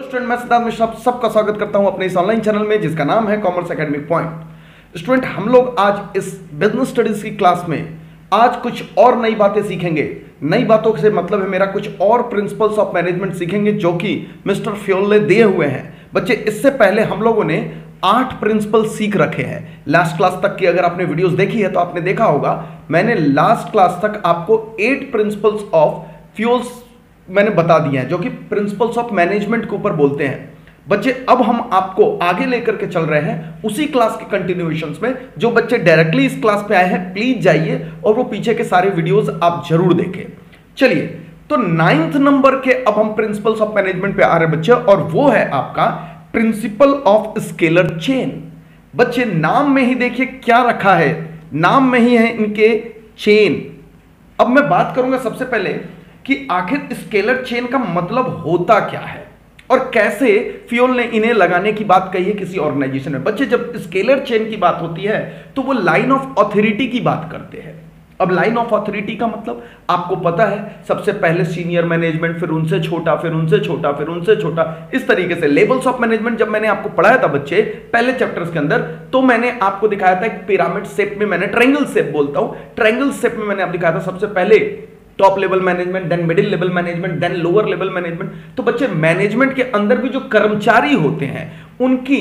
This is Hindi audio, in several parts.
स्टूडेंट, मैं सिद्धार्थ मिश्रा सबका स्वागत करता हूं अपने इस ऑनलाइन चैनल में जिसका नाम है कॉमर्स एकेडमिक पॉइंट। स्टूडेंट, हम लोग आज इस बिजनेस स्टडीज की क्लास में आज कुछ और नई बातें सीखेंगे। नई बातों से मतलब है मेरा कुछ और प्रिंसिपल्स ऑफ मैनेजमेंट सीखेंगे जो कि मिस्टर फ्योल ने दिए हुए हैं। बच्चे, इससे पहले हम लोगों ने 8 प्रिंसिपल सीख रखे हैं। लास्ट क्लास तक की अगर आपने वीडियोस देखी है तो आपने देखा होगा मैंने लास्ट क्लास तक आपको 8 प्रिंसिपल्स ऑफ फ्यूल्स मैंने बता दिए हैं जो कि प्रिंसिपल्स ऑफ मैनेजमेंट के ऊपर बोलते हैं। बच्चे, अब हम आपको आगे लेकर के चल रहे हैं उसी क्लास के कंटिन्यूएशंस में। जो बच्चे डायरेक्टली इस क्लास पे आए हैं प्लीज जाइए और वो पीछे के सारे वीडियोस आप जरूर देखें। चलिए, तो 9th नंबर के अब हम प्रिंसिपल्स ऑफ मैनेजमेंट पे आ रहे हैं बच्चे, और वो है आपका प्रिंसिपल ऑफ स्केलर चेन। बच्चे, नाम में ही देखिए क्या रखा है, नाम में ही है इनके चेन। अब मैं बात करूंगा सबसे पहले कि आखिर स्केलर चेन का मतलब होता क्या है और कैसे फ्यूल ने इन्हें लगाने की बात कही है किसी ऑर्गेनाइजेशन में। बच्चे, जब स्केलर चेन की बात होती है तो वो लाइन ऑफ अथॉरिटी की बात करते हैं। अब लाइन ऑफ अथॉरिटी का मतलब आपको पता है, सबसे पहले सीनियर मैनेजमेंट, फिर उनसे छोटा, फिर उनसे छोटा, फिर उनसे छोटा, इस तरीके से लेवल्स ऑफ मैनेजमेंट। जब मैंने आपको पढ़ाया था बच्चे पहले चैप्टर्स के अंदर, तो मैंने आपको दिखाया था एक पिरामिड शेप में, मैंने ट्रायंगल शेप बोलता हूं, ट्रायंगल शेप में मैंने आपको दिखाया था सबसे पहले top level management, then middle level management, then lower level management. तो बच्चे, मैनेजमेंट के अंदर भी जो कर्मचारी होते हैं उनकी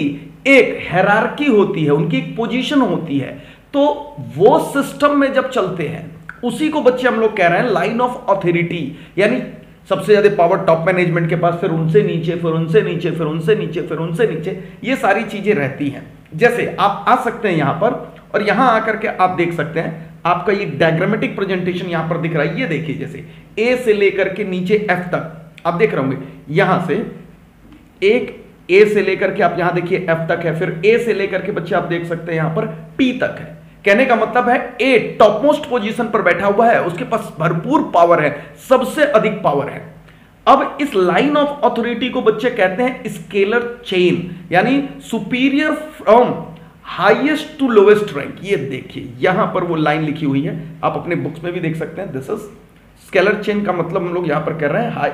एक हायरार्की होती है, उनकी एक पोजीशन होती है। तो वो सिस्टम में जब चलते हैं उसी को बच्चे हम लोग कह रहे हैं लाइन ऑफ अथॉरिटी। यानी सबसे ज्यादा पावर टॉप मैनेजमेंट के पास, फिर उनसे नीचे, फिर उनसे नीचे, फिर उनसे नीचे, फिर उनसे नीचे, ये सारी चीजें रहती हैं। जैसे आप आ सकते हैं यहां पर और यहां आकर के आप देख सकते हैं, आपका ये डायग्रामेटिक प्रेजेंटेशन यहां पर दिख रहा है। ये देखिए, जैसे ए से लेकर के नीचे एफ तक आप देख रहे होंगे, यहां से एक ए से लेकर के आप यहां देखिए एफ तक है, फिर ए से लेकर के बच्चे आप देख सकते हैं यहां पर पी तक है। कहने का मतलब है ए टॉप मोस्ट पोजीशन पर बैठा हुआ है, उसके पास भरपूर पावर है, सबसे अधिक पावर है। अब इस लाइन ऑफ अथॉरिटी को बच्चे कहते हैं स्केलर चेन, यानी superior from highest to lowest rank. ये देखिए यहां पर वो लाइन लिखी हुई है, आप अपने बुक्स में भी देख सकते हैं। दिस इज स्केलर चेन का मतलब हम लोग यहां पर कर रहे हैं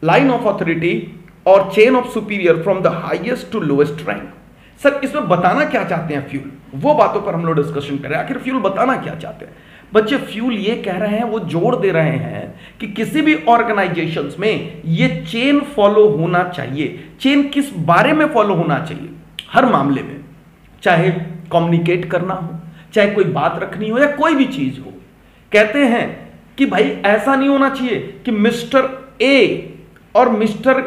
लाइन ऑफ अथॉरिटी और chain of superior from the highest to lowest rank. Sir, इसमें बताना क्या चाहते हैं फ्यूल, वो बातों पर हम लोग डिस्कशन करें। आखिर फ्यूल बताना क्या चाहते हैं बच्चे? फ्यूल ये कह रहे हैं, वो जोड़ दे रहे हैं कि किसी भी ऑर्गेनाइजेशंस में ये चेन फॉलो होना चाहिए। चेन किस बारे में फॉलो होना चाहिए? हर मामले में, चाहे कम्युनिकेट करना हो, चाहे कोई बात रखनी हो या कोई भी चीज हो। कहते हैं कि भाई ऐसा नहीं होना चाहिए कि मिस्टर ए और मिस्टर,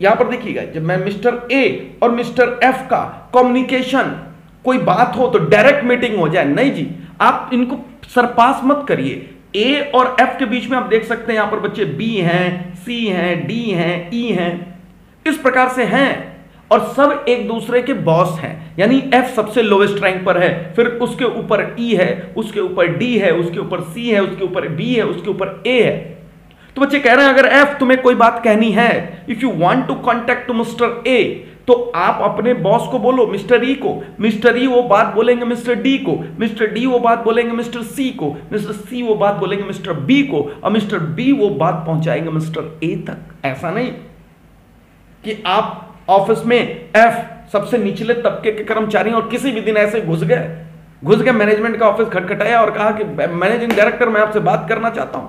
यहां पर देखिएगा, जब मैं मिस्टर ए और मिस्टर एफ का कम्युनिकेशन, कोई बात हो तो डायरेक्ट मीटिंग हो जाए। नहीं जी, आप इनको सरपास मत करिए। ए और एफ के बीच में आप देख सकते हैं यहां पर बच्चे बी हैं, सी हैं, डी हैं, ई हैं, इस प्रकार से हैं और सब एक दूसरे के बॉस हैं। यानी एफ सबसे लोएस्ट रैंक पर है, फिर उसके ऊपर ई है, उसके ऊपर डी है, उसके ऊपर सी है, उसके ऊपर बी है, उसके ऊपर ए है। तो बच्चे कह रहे हैं अगर एफ तुम्हें कोई बात कहनी है, if you want to contact mister A, तो आप अपने बॉस को बोलो मिस्टर ई को, मिस्टर ई वो बात बोलेंगे मिस्टर डी को, मिस्टर डी वो बात बोलेंगे मिस्टर सी को, मिस्टर सी वो बात बोलेंगे मिस्टर बी को, और मिस्टर बी वो बात पहुंचाएंगे मिस्टर ए तक। ऐसा नहीं कि आप ऑफिस में एफ सबसे निचले तबके के कर्मचारी और किसी भी दिन ऐसे घुस गए मैनेजमेंट का ऑफिस, खटखटाया और कहा कि मैनेजिंग डायरेक्टर मैं आपसे बात करना चाहता हूं।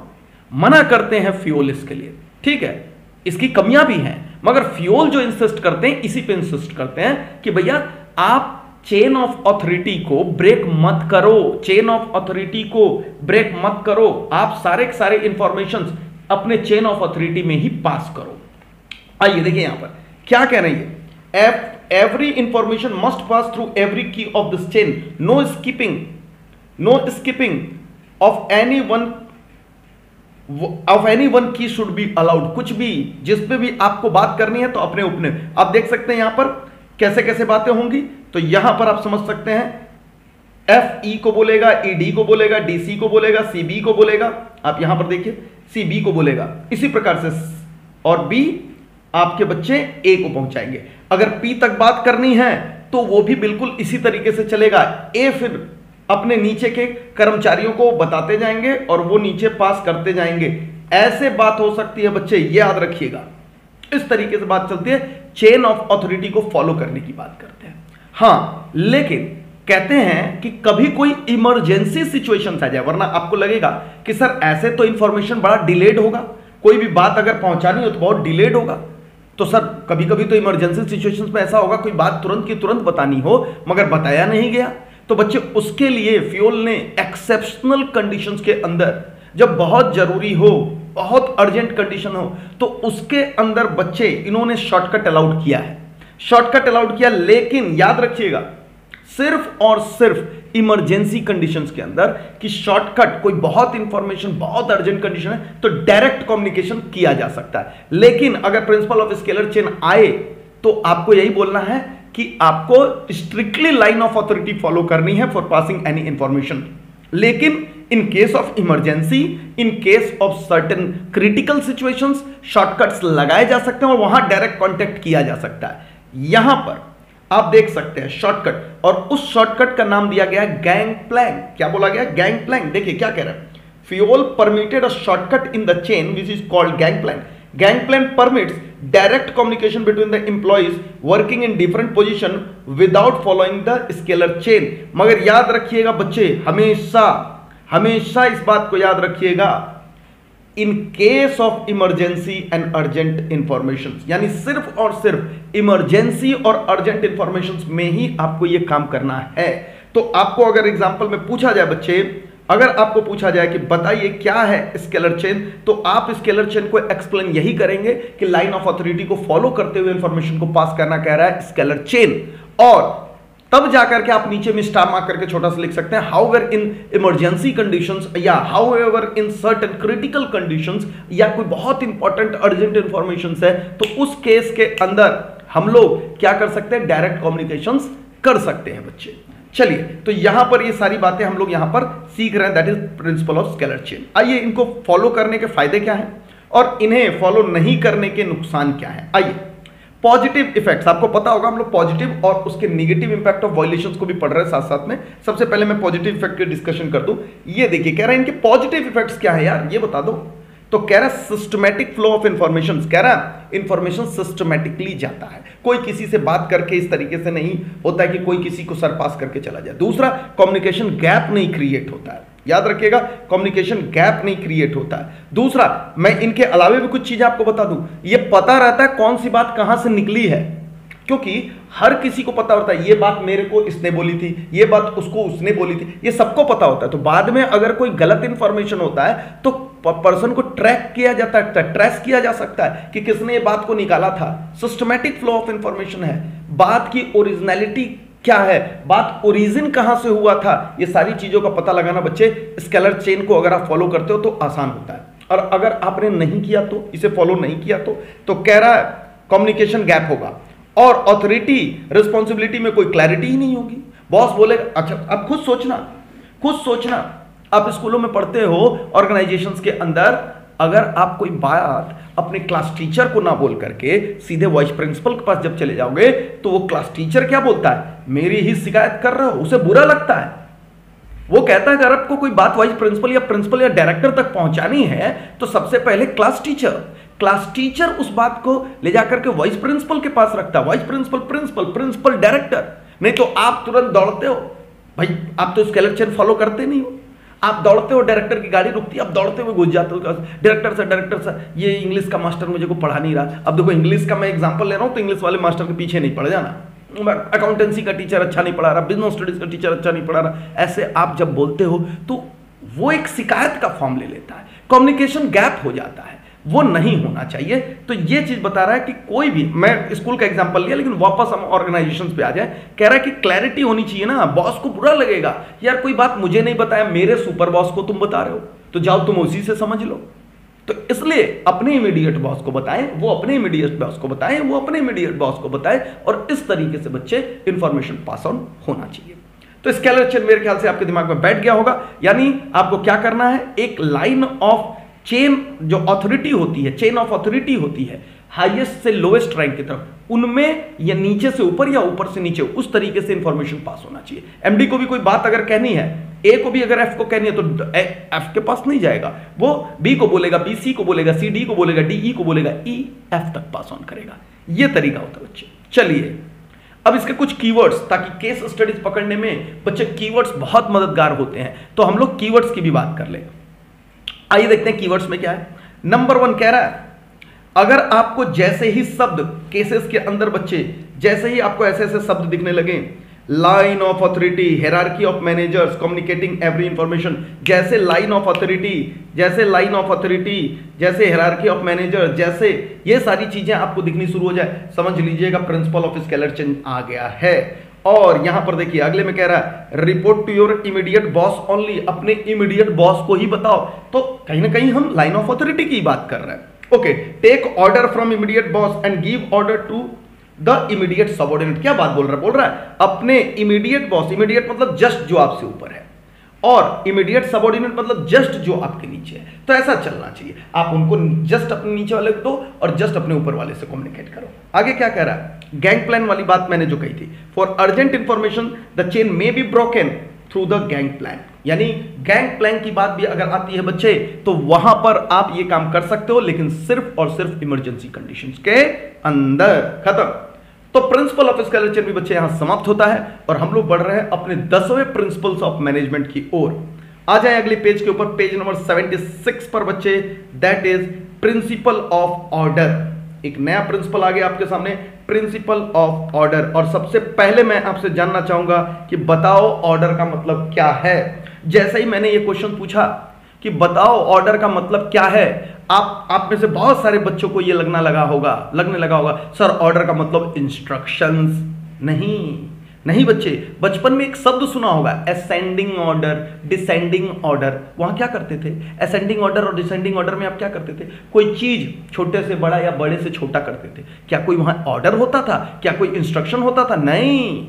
मना करते हैं फ्यूल इसके लिए, ठीक है, इसकी कमियां भी हैं, मगर फ्यूल जो इंसिस्ट करते हैं इसी पे इंसिस्ट करते हैं कि भैया आप चेन ऑफ अथॉरिटी को ब्रेक मत करो, चेन ऑफ अथॉरिटी को ब्रेक मत करो। आप सारे के सारे इंफॉर्मेशन अपने चेन ऑफ अथॉरिटी में ही पास करो। आइए देखिए यहां पर क्या कह रही है, every information must pass through every key of this chain, no skipping of any one key should be allowed. कुछ भी जिस पे भी आपको बात करनी है तो अपने अपने आप देख सकते हैं यहां पर कैसे कैसे बातें होंगी। तो यहां पर आप समझ सकते हैं एफ ई को बोलेगा, ई डी को बोलेगा, डी सी को बोलेगा, सी बी को बोलेगा, आप यहां पर देखिए सी बी को बोलेगा, इसी प्रकार से, और बी आपके बच्चे ए को पहुंचाएंगे। अगर पी तक बात करनी है तो वो भी बिल्कुल इसी तरीके से चलेगा। ए फिर अपने नीचे के कर्मचारियों को बताते जाएंगे और वो नीचे पास करते जाएंगे। ऐसे बात हो सकती है बच्चे, ये याद रखिएगा। इस तरीके से बात चलती है चेन ऑफ ऑथोरिटी को फॉलो करने की बात करते हैं। हां, लेकिन कहते हैं कि कभी कोई इमरजेंसी सिचुएशन आ जाए, वरना आपको लगेगा कि सर ऐसे तो इंफॉर्मेशन बड़ा डिलेड होगा, कोई भी बात अगर पहुंचानी हो तो बहुत डिलेड होगा। तो सर कभी कभी तो इमरजेंसी सिचुएशंस में ऐसा होगा कोई बात तुरंत की तुरंत बतानी हो मगर बताया नहीं गया। तो बच्चे उसके लिए फ्यूल ने एक्सेप्शनल कंडीशंस के अंदर, जब बहुत जरूरी हो, बहुत अर्जेंट कंडीशन हो, तो उसके अंदर बच्चे इन्होंने शॉर्टकट अलाउड किया है, शॉर्टकट अलाउड किया। लेकिन याद रखिएगा सिर्फ और सिर्फ इमरजेंसी कंडीशंस के अंदर कि शॉर्टकट, कोई बहुत इंफॉर्मेशन, बहुत अर्जेंट कंडीशन है तो डायरेक्ट कम्युनिकेशन किया जा सकता है। लेकिन अगर प्रिंसिपल ऑफ स्केलर चेन आए तो आपको यही बोलना है कि आपको strictly line of authority follow करनी है फॉर पासिंग एनी इंफॉर्मेशन। लेकिन in case of emergency, in case of certain critical situations, shortcuts लगाए जा सकते हैं और वहां डायरेक्ट कांटेक्ट किया जा सकता है। यहां पर आप देख सकते हैं शॉर्टकट, और उस शॉर्टकट का नाम दिया गया है गैंग प्लैंक। क्या बोला गया? Gang plank. देखिए क्या कह रहा है, Fayol permitted a shortcut in the chain which is called gang plank. Gang plank permits direct communication between the employees working in different position without following the scalar chain. मगर याद रखिएगा बच्चे, हमेशा हमेशा इस बात को याद रखिएगा, in case of emergency and urgent information, यानी सिर्फ और सिर्फ इमरजेंसी और अर्जेंट इंफॉर्मेशन में ही आपको यह काम करना है। तो आपको अगर एग्जांपल में पूछा जाए बच्चे, अगर आपको पूछा जाए कि बताइए क्या है स्केलर चेन, तो आप स्केलर चेन को एक्सप्लेन यही करेंगे कि लाइन ऑफ अथॉरिटी को फॉलो करते हुए इंफॉर्मेशन को पास करना कह रहा है स्केलर चेन। और तब जाकर के आप नीचे में स्टार मार्क करके छोटा सा लिख सकते हैं, हाउएवर इन इमरजेंसी कंडीशंस या however in certain critical conditions, या कोई बहुत इंपॉर्टेंट अर्जेंट इंफॉर्मेशन है तो उस केस के अंदर हम लोग क्या कर सकते हैं, डायरेक्ट कम्युनिकेशंस कर सकते हैं बच्चे। चलिए, तो यहां पर ये सारी बातें हम लोग यहां पर सीख रहे हैं, that is principle of scalar chain. आइए इनको फॉलो करने के फायदे क्या हैं और इन्हें फॉलो नहीं करने के नुकसान क्या हैं। आइए, पॉजिटिव इफेक्ट्स, आपको पता होगा हम लोग पॉजिटिव और उसके नेगेटिव इंपैक्ट ऑफ वायलेशंस को भी पढ़ रहे हैं साथ साथ में। सबसे पहले मैं पॉजिटिव इफेक्ट की डिस्कशन कर दूं। ये देखिए कह रहा है इनके पॉजिटिव इफेक्ट्स क्या है यार, ये बता दो। तो कह रहा है सिस्टमैटिक फ्लो ऑफ इंफॉर्मेशन, कह रहा है इंफॉर्मेशन सिस्टमैटिकली जाता है, कोई किसी से बात करके इस तरीके से नहीं होता है कि कोई किसी को सरपास करके चला जाए। दूसरा, कम्युनिकेशन गैप नहीं क्रिएट होता है, याद रखिएगा कम्युनिकेशन गैप नहीं क्रिएट होता है। दूसरा, मैं इनके अलावे भी कुछ चीजें आपको बता दूं, ये पता रहता है कौन सी बात कहां से निकली है, क्योंकि हर किसी को पता होता है ये बात मेरे को इसने बोली थी, ये बात उसको उसने बोली थी, ये सबको पता होता है। तो बाद में अगर कोई गलत इंफॉर्मेशन होता है तो पर्सन को ट्रैक किया जाता है, ट्रेस किया जा सकता है कि किसने ये बात को निकाला था। सिस्टमैटिक फ्लो ऑफ इंफॉर्मेशन है, बात की ओरिजिनलिटी क्या है, बात ओरिजिन कहां से हुआ था, ये सारी चीजों का पता लगाना बच्चे स्केलर चेन को अगर आप फॉलो करते हो तो आसान होता है। और अगर आपने नहीं किया तो, इसे फॉलो नहीं किया तो कह रहा है कम्युनिकेशन गैप होगा और ऑथोरिटी रिस्पॉन्सिबिलिटी में कोई क्लैरिटी ही नहीं होगी। बॉस बोलेगा, अच्छा आप खुद सोचना, आप स्कूलों में पढ़ते हो ऑर्गेनाइजेशंस के अंदर, अगर आप कोई बात अपने क्लास टीचर को ना बोल करके सीधे वाइस प्रिंसिपल के पास जब चले जाओगे तो वो क्लास टीचर क्या बोलता है, मेरी ही शिकायत कर रहे हो, उसे बुरा लगता है। वो कहता है अगर आपको कोई बात वाइस प्रिंसिपल या डायरेक्टर तक पहुंचानी है तो सबसे पहले क्लास टीचर उस बात को ले जाकर के वाइस प्रिंसिपल के पास रखता है, वाइस प्रिंसिपल डायरेक्टर। नहीं तो आप तुरंत दौड़ते हो, भाई आप तो स्केलर चेन फॉलो करते नहीं हो, आप दौड़ते हो, डायरेक्टर की गाड़ी रुकती है, आप दौड़ते हुए घुस जाते हो, डायरेक्टर सर ये इंग्लिश का मास्टर मुझे को पढ़ा नहीं रहा। अब देखो इंग्लिश का मैं एग्जांपल ले रहा हूं तो इंग्लिश वाले मास्टर के पीछे नहीं पड़ जाना, अकाउंटेंसी का टीचर अच्छा नहीं पढ़ा रहा, बिजनेस स्टडीज का टीचर अच्छा नहीं पढ़ा रहा, ऐसे आप जब बोलते हो तो वो एक शिकायत का फॉर्म ले लेता है, कम्युनिकेशन गैप हो जाता है, वो नहीं होना चाहिए। तो ये चीज बता रहा है कि कोई भी, मैं स्कूल का एग्जांपल लिया लेकिन वापस हम ऑर्गेनाइजेशंस पे आ जाए, कह रहा है कि क्लैरिटी होनी चाहिए ना। बॉस को बुरा लगेगा, यार कोई बात मुझे नहीं बताया, मेरे सुपर बॉस को तुम बता रहे हो, तो जाओ तुम उसी से समझ लो। तो इसलिए अपने इमीडिएट बॉस को बताएं, वो अपने इमीडिएट बॉस को बताएं, वो अपने इमीडिएट बॉस को बताएं, और इस तरीके से बच्चे इंफॉर्मेशन पास ऑन होना चाहिए। तो स्केलर चेन मेरे ख्याल से आपके दिमाग में बैठ गया होगा। यानी आपको क्या करना है, एक लाइन ऑफ चेन जो अथॉरिटी होती है, चेन ऑफ अथॉरिटी होती है, हाईएस्ट से लोएस्ट रैंक की तरफ, उनमें या नीचे से ऊपर या ऊपर से नीचे, उस तरीके से इंफॉर्मेशन पास होना चाहिए। एमडी को भी कोई बात अगर कहनी है, ए को भी अगर एफ को कहनी है तो एफ के पास नहीं जाएगा, वो बी को बोलेगा, बी सी को बोलेगा, सी डी को बोलेगा, डी ई को बोलेगा, ई एफ तक पास ऑन करेगा। ये तरीका होता है बच्चे। चलिए अब इसके कुछ कीवर्ड्स, ताकि केस स्टडीज पकड़ने में बच्चे कीवर्ड्स बहुत मददगार होते हैं, तो हम लोग कीवर्ड्स की भी बात कर ले। आइए देखते हैं कीवर्ड्स में क्या है। नंबर 1 कह रहा है, अगर आपको जैसे ही शब्द केसेस के अंदर बच्चे, जैसे ही आपको ऐसे ऐसे शब्द दिखने लगे, line of authority, hierarchy of managers, communicating every information, जैसे लाइन ऑफ अथॉरिटी, जैसे लाइन ऑफ अथॉरिटी, जैसे हायरार्की ऑफ मैनेजर, जैसे ये सारी चीजें आपको दिखनी शुरू हो जाए, समझ लीजिएगा प्रिंसिपल ऑफ स्केलर चेंज आ गया है। और यहां पर देखिए अगले में कह रहा है, report to your immediate boss only, अपने इमीडिएट बॉस को ही बताओ। तो कहीं ना कहीं हम लाइन ऑफ अथॉरिटी की बात कर रहे हैं। Okay, take order from immediate boss and give order to the immediate subordinate. क्या बात बोल रहा है? बोल रहा है अपने इमीडिएट बॉस, इमीडिएट मतलब जस्ट जो आपसे ऊपर है, और इमीडिएट सबऑर्डिनेट मतलब जस्ट जो आपके नीचे है। तो ऐसा चलना चाहिए, आप उनको जस्ट अपने नीचे वाले को दो और जस्ट अपने ऊपर वाले से कम्युनिकेट करो। आगे क्या कह रहा है? गैंग प्लान वाली बात मैंने जो कही थी, for urgent information the chain may be broken through the gang plan. यानी गैंग प्लान की बात भी अगर आती है बच्चे, तो वहां पर आप ये काम कर सकते हो, लेकिन सिर्फ और सिर्फ इमरजेंसी कंडीशंस के अंदर। खत्म। तो प्रिंसिपल ऑफ स्केलर चेन भी बच्चे यहां समाप्त होता है, और हम लोग बढ़ रहे हैं अपने 10वें प्रिंसिपल्स ऑफ मैनेजमेंट की ओर। आ जाए अगले पेज के ऊपर, पेज नंबर 76 पर बच्चे, that is principle of order. एक नया प्रिंसिपल आ गया आपके सामने, प्रिंसिपल ऑफ ऑर्डर। और सबसे पहले मैं आपसे जानना चाहूंगा कि बताओ ऑर्डर का मतलब क्या है। जैसे ही मैंने ये क्वेश्चन पूछा कि बताओ ऑर्डर का मतलब क्या है, आप में से बहुत सारे बच्चों को ये लगने लगा होगा सर ऑर्डर का मतलब इंस्ट्रक्शंस। नहीं बच्चे, बचपन में एक शब्द सुना होगा, असेंडिंग ऑर्डर, डिसेंडिंग ऑर्डर। वहां क्या करते थे? असेंडिंग ऑर्डर और डिसेंडिंग ऑर्डर में आप क्या करते थे? कोई चीज छोटे से बड़ा या बड़े से छोटा करते थे। क्या कोई वहां ऑर्डर होता था? क्या कोई इंस्ट्रक्शन होता था? नहीं,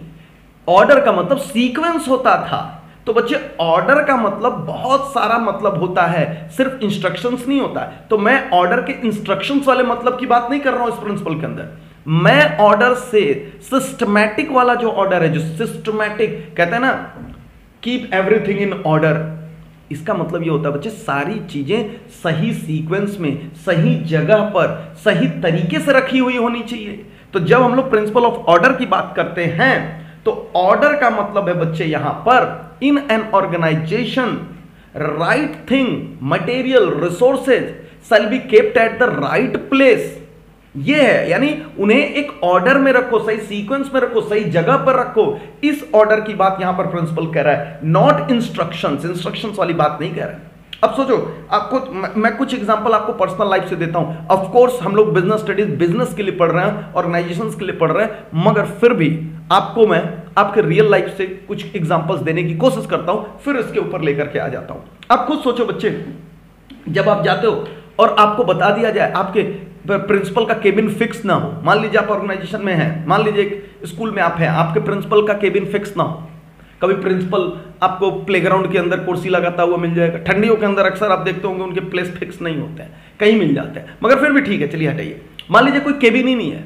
ऑर्डर का मतलब सीक्वेंस होता था। तो बच्चे ऑर्डर का मतलब बहुत सारा मतलब होता है, सिर्फ इंस्ट्रक्शंस नहीं होता है। तो मैं ऑर्डर के इंस्ट्रक्शंस वाले मतलब की बात नहीं कर रहा हूं इस प्रिंसिपल के अंदर। मैं ऑर्डर से सिस्टमैटिक वाला जो ऑर्डर है, जो सिस्टमैटिक कहते हैं ना, कीप एवरीथिंग इन ऑर्डर, इसका मतलब ये होता है बच्चे सारी चीजें सही सीक्वेंस में, सही जगह पर, सही तरीके से रखी हुई होनी चाहिए। तो जब हम लोग प्रिंसिपल ऑफ ऑर्डर की बात करते हैं, तो ऑर्डर का मतलब है बच्चे यहां पर in an organisation right thing, material, resources shall be kept at the right place. ये है, यानी उन्हें एक ऑर्डर में रखो, सही सीक्वेंस में रखो, सही जगह पर रखो। इस ऑर्डर की बात यहां पर प्रिंसिपल कह रहा है, नॉट इंस्ट्रक्शंस वाली बात नहीं कह रहा है। अब सोचो, आपको मैं कुछ एग्जांपल आपको पर्सनल लाइफ से देता हूं। ऑफ कोर्स हम लोग बिजनेस स्टडीज बिजनेस के लिए पढ़ रहे हैं, ऑर्गेनाइजेशंस के लिए पढ़ रहे हैं, मगर फिर भी आपको मैं आपके रियल लाइफ से कुछ एग्जांपल्स देने की कोशिश करता हूं, फिर इसके ऊपर लेकर के आ जाता हूं। आप खुद सोचो बच्चे, जब आप जाते हो और आपको बता दिया जाए आपके प्रिंसिपल का केबिन फिक्स ना हो, मान लीजिए आप ऑर्गेनाइजेशन में हैं, मान लीजिए एक स्कूल में आप हैं, आपके प्रिंसिपल का केबिन फिक्स ना हो। कभी प्रिंसिपल आपको प्लेग्राउंड के अंदर कुर्सी लगाता हुआ मिल जाएगा। ठंडियों के अंदर अक्सर आप देखते होंगे उनके प्लेस फिक्स नहीं होते हैं, कहीं मिल जाते हैं, मगर फिर भी ठीक है, चलिए हटाइए। मान लीजिए कोई केबिन ही नहीं है,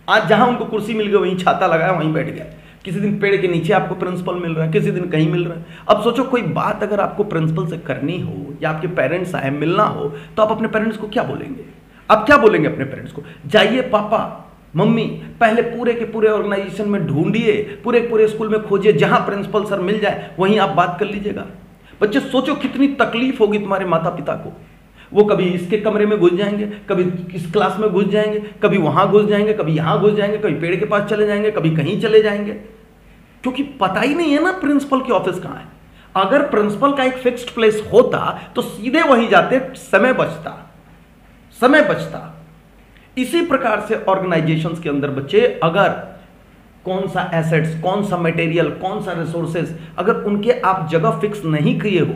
आज जहां उनको कुर्सी मिल गई वहीं छाता लगाया वहीं बैठ गया। किसी दिन पेड़ के नीचे आपको प्रिंसिपल मिल रहा है, किसी दिन कहीं मिल रहा है। अब सोचो कोई बात अगर आपको प्रिंसिपल से करनी हो या आपके पेरेंट्स आए मिलना हो, तो आप अपने पेरेंट्स को क्या बोलेंगे? आप क्या बोलेंगे अपने पेरेंट्स को? जाइए पापा मम्मी, पहले पूरे के पूरे ऑर्गेनाइजेशन में ढूंढिए, पूरे स्कूल में खोजिए, जहां प्रिंसिपल सर मिल जाए वहीं आप बात कर लीजिएगा। बच्चे सोचो कितनी तकलीफ होगी तुम्हारे माता पिता को। वो कभी इसके कमरे में घुस जाएंगे, कभी इस क्लास में घुस जाएंगे, कभी वहां घुस जाएंगे, कभी यहां घुस जाएंगे, कभी पेड़ के पास चले जाएंगे, कभी कहीं चले जाएंगे, क्योंकि पता ही नहीं है ना प्रिंसिपल की ऑफिस कहां है। अगर प्रिंसिपल का एक फिक्स्ड प्लेस होता तो सीधे वहीं जाते, समय बचता। इसी प्रकार से ऑर्गेनाइजेशंस के अंदर बच्चे, अगर कौन सा एसेट्स, कौन सा मटेरियल, कौन सा रिसोर्सेज, अगर उनके आप जगह फिक्स नहीं किए हो,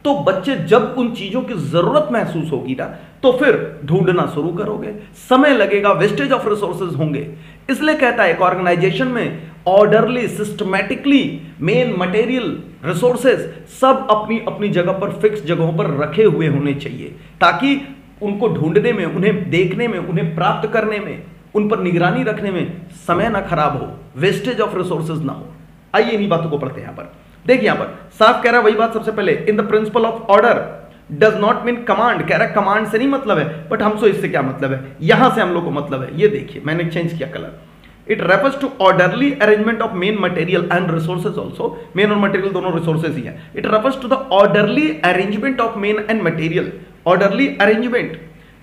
तो बच्चे जब उन चीजों की जरूरत महसूस होगी ना, तो फिर ढूंढना शुरू करोगे, समय लगेगा, वेस्टेज ऑफ रिसोर्सेज होंगे। इसलिए कहता है एक ऑर्गेनाइजेशन में orderly, systematically main material, resources सब अपनी अपनी जगह पर, फिक्स जगहों पर रखे हुए होने चाहिए, ताकि उनको ढूंढने में, उन्हें देखने में, उन्हें प्राप्त करने में, उन पर निगरानी रखने में समय ना खराब हो, वेस्टेज ऑफ रिसोर्सेज ना हो। आइए इन्हीं बातों को पढ़ते हैं। यहां पर देखिए, यहां पर साफ कह रहा है वही बात। सबसे पहले in the principle of order does not mean command, कह रहा है कमांड से नहीं मतलब है, बट हमसे इससे क्या मतलब है, यहां से हम लोग को मतलब है। ये देखिए मैंने चेंज किया colour. It refers to orderly arrangement of men material and resources also, men और मटेरियल दोनों रिसोर्सेज ही है। It refers to the orderly arrangement of men and material, orderly arrangement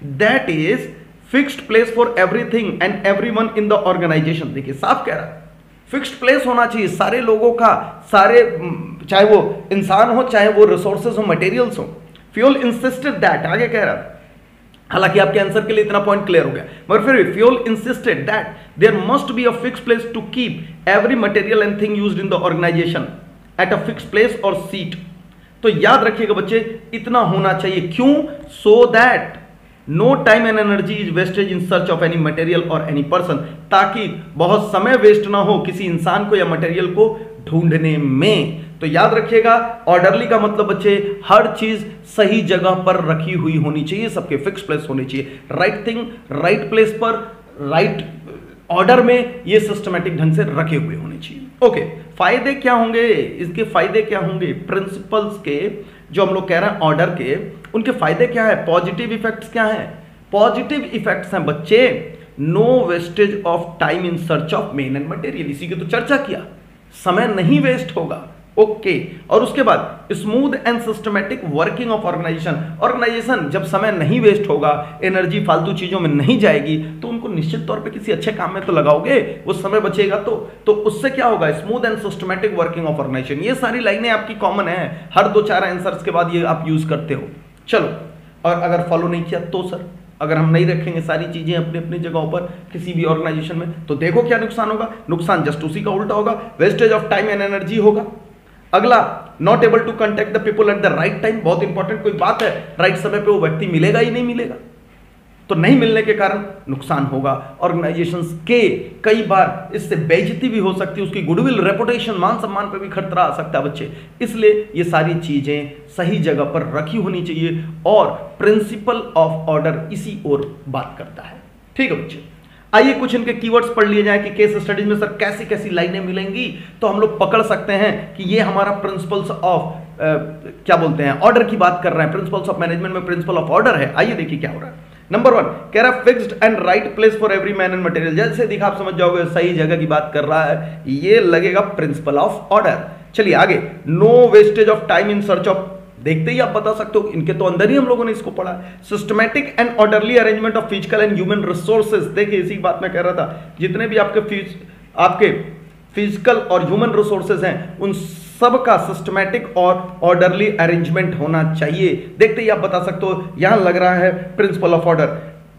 that is fixed place for everything and everyone in the organisation. देखिए साफ कह रहा है फिक्स्ड प्लेस होना चाहिए सारे लोगों का, सारे चाहे वो इंसान हो चाहे वो रिसोर्सेज हो मटेरियल्स हो। फ्यूल इंसिस्टेड दैट, आगे कह रहा है, हालांकि आपके आंसर के लिए इतना पॉइंट क्लियर हो गया, मगर फिर भी Fayol insisted that there must be a fixed place to keep every material and thing used in the organisation at a fixed place और सीट। तो याद रखिएगा बच्चे इतना होना चाहिए, क्यों? So that no time and energy is wastage in search of any material और एनी पर्सन, ताकि बहुत समय वेस्ट ना हो किसी इंसान को या मटेरियल को ढूंढने में। तो याद रखिएगा ऑर्डरली का मतलब बच्चे हर चीज सही जगह पर रखी हुई होनी चाहिए, सबके फिक्स प्लेस होनी चाहिए, राइट थिंग राइट प्लेस पर राइट ऑर्डर में ये सिस्टमैटिक ढंग से रखे हुए होने चाहिए। ओके, फायदे क्या होंगे इसके? फायदे क्या होंगे प्रिंसिपल्स के, जो हम लोग कह रहे हैं ऑर्डर के, उनके फायदे क्या है? पॉजिटिव इफेक्ट्स क्या है? पॉजिटिव इफेक्ट्स हैं बच्चे no wastage of time in search of men and material, इसी की तो चर्चा किया, समय नहीं वेस्ट होगा। ओके, और उसके बाद smooth and systematic working of organisation जब समय नहीं वेस्ट होगा, एनर्जी फालतू चीजों में नहीं जाएगी, तो उनको निश्चित तौर पे किसी अच्छे काम में तो लगाओगे, वो समय बचेगा तो उससे क्या होगा? Smooth and systematic working of organisation. ये सारी लाइनें आपकी कॉमन है, हर 2-4 आंसर्स के बाद ये आप यूज करते हो। चलो, और अगर फॉलो नहीं किया तो सर, अगर हम नहीं रखेंगे सारी चीजें अपनी अपनी जगहों पर किसी भी ऑर्गेनाइजेशन में, तो देखो क्या नुकसान होगा। नुकसान जस्ट उसी का उल्टा होगा, wastage of time and energy होगा। अगला, not able to contact the people at the right time, बहुत इंपॉर्टेंट कोई बात है, राइट समय पे वो व्यक्ति मिलेगा ही नहीं मिलेगा, तो नहीं मिलने के कारण नुकसान होगा। ऑर्गेनाइजेशंस के कई बार इससे बेइज्जती भी हो सकती है, उसकी गुडविल, रेपुटेशन, मान सम्मान पर भी खतरा आ सकता है बच्चे, इसलिए ये सारी चीजें सही जगह पर रखी होनी चाहिए, और प्रिंसिपल ऑफ ऑर्डर इसी ओर बात करता है। ठीक है बच्चे, आइए कुछ इनके कीवर्ड्स पढ़ लिए जाए कि केस स्टडीज में सर कैसी कैसी लाइनें मिलेंगी, तो हम लोग पकड़ सकते हैं कि ये हमारा प्रिंसिपल्स ऑफ क्या बोलते हैं, ऑर्डर की बात कर रहे हैं। प्रिंसिपल्स ऑफ मैनेजमेंट में प्रिंसिपल ऑफ ऑर्डर है। आइए देखिए क्या हो रहा है। नंबर 1 कह रहा है fixed and right place for every man and material, जैसे दिखा आप समझ जाओगे सही जगह की बात कर रहा है, ये लगेगा प्रिंसिपल ऑफ ऑर्डर। चलिए आगे, no wastage of time in search of, देखते ही आप बता सकते हो, इनके तो अंदर ही हम लोगों ने इसको पढ़ा। Systematic and orderly arrangement of physical and human resources, देखिए इसी बात में कह रहा था, जितने भी आपके फिजिकल और ह्यूमन रिसोर्सेज हैं उन सब का सिस्टमैटिक और ऑर्डरली अरेंजमेंट होना चाहिए। देखते ही आप बता सकते हो, यहां लग रहा है principle of order,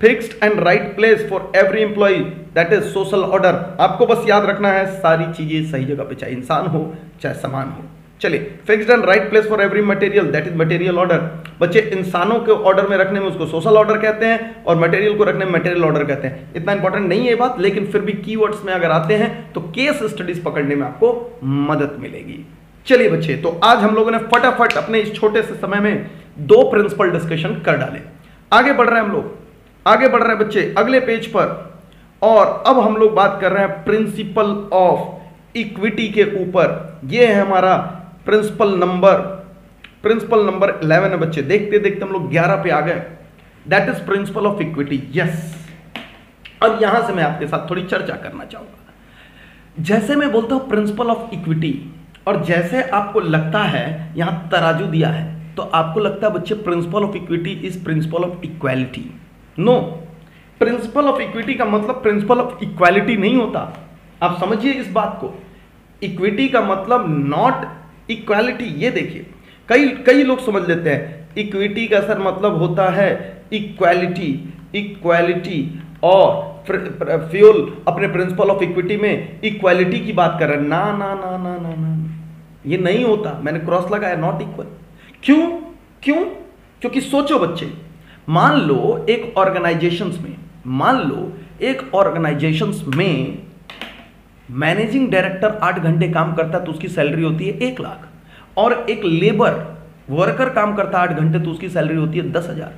fixed and right place for every employee, that is social order. आपको बस याद रखना है सारी चीजें सही जगह पे, चाहे इंसान हो चाहे सामान हो। चलिए, fixed and right place for every material, that is material order. बच्चे इंसानों के ऑर्डर में रखने में उसको सोशल ऑर्डर कहते हैं, और मटेरियल को रखने में मटेरियल ऑर्डर कहते हैं। इतना इंपॉर्टेंट नहीं है ये बात, लेकिन फिर भी कीवर्ड्स में अगर आते हैं तो केस स्टडीज पकड़ने में आपको मदद मिलेगी। चलिए बच्चे, तो आज हम लोगों ने फटाफट अपने इस छोटे से समय में 2 प्रिंसिपल डिस्कशन कर डाले। आगे बढ़ रहे हैं हम लोग, आगे बढ़ रहे हैं बच्चे अगले पेज पर, और अब हम लोग बात कर रहे हैं प्रिंसिपल ऑफ इक्विटी के ऊपर। यह है हमारा प्रिंसिपल नंबर 11 है बच्चे। देखते देखते हम लोग 11 पे आ गए, that is principle of equity. Yes, अब यहां से मैं आपके साथ थोड़ी चर्चा करना चाहूंगा। जैसे मैं बोलता हूं प्रिंसिपल ऑफ इक्विटी, और जैसे आपको लगता है यहां तराजू दिया है, तो आपको लगता है बच्चे principle of equity is principle of equality. No, principle of equity का मतलब प्रिंसिपल ऑफ इक्वालिटी नहीं होता। आप समझिए इस बात को, इक्विटी का मतलब नॉट इक्वालिटी। ये देखिए, कई लोग समझ लेते हैं इक्विटी का सर मतलब होता है इक्वालिटी, और फ्यूल अपने प्रिंसिपल ऑफ इक्विटी में इक्वालिटी की बात कर रहे हैं। ना ना ना ना ना ना, ये नहीं होता। मैंने क्रॉस लगाया, नॉट इक्वल। क्यों? क्योंकि सोचो बच्चे, मान लो एक ऑर्गेनाइजेशंस में मैनेजिंग डायरेक्टर 8 घंटे काम करता है तो उसकी सैलरी होती है 1 लाख, और एक वर्कर काम करता है 8 घंटे तो उसकी सैलरी होती है 10,000।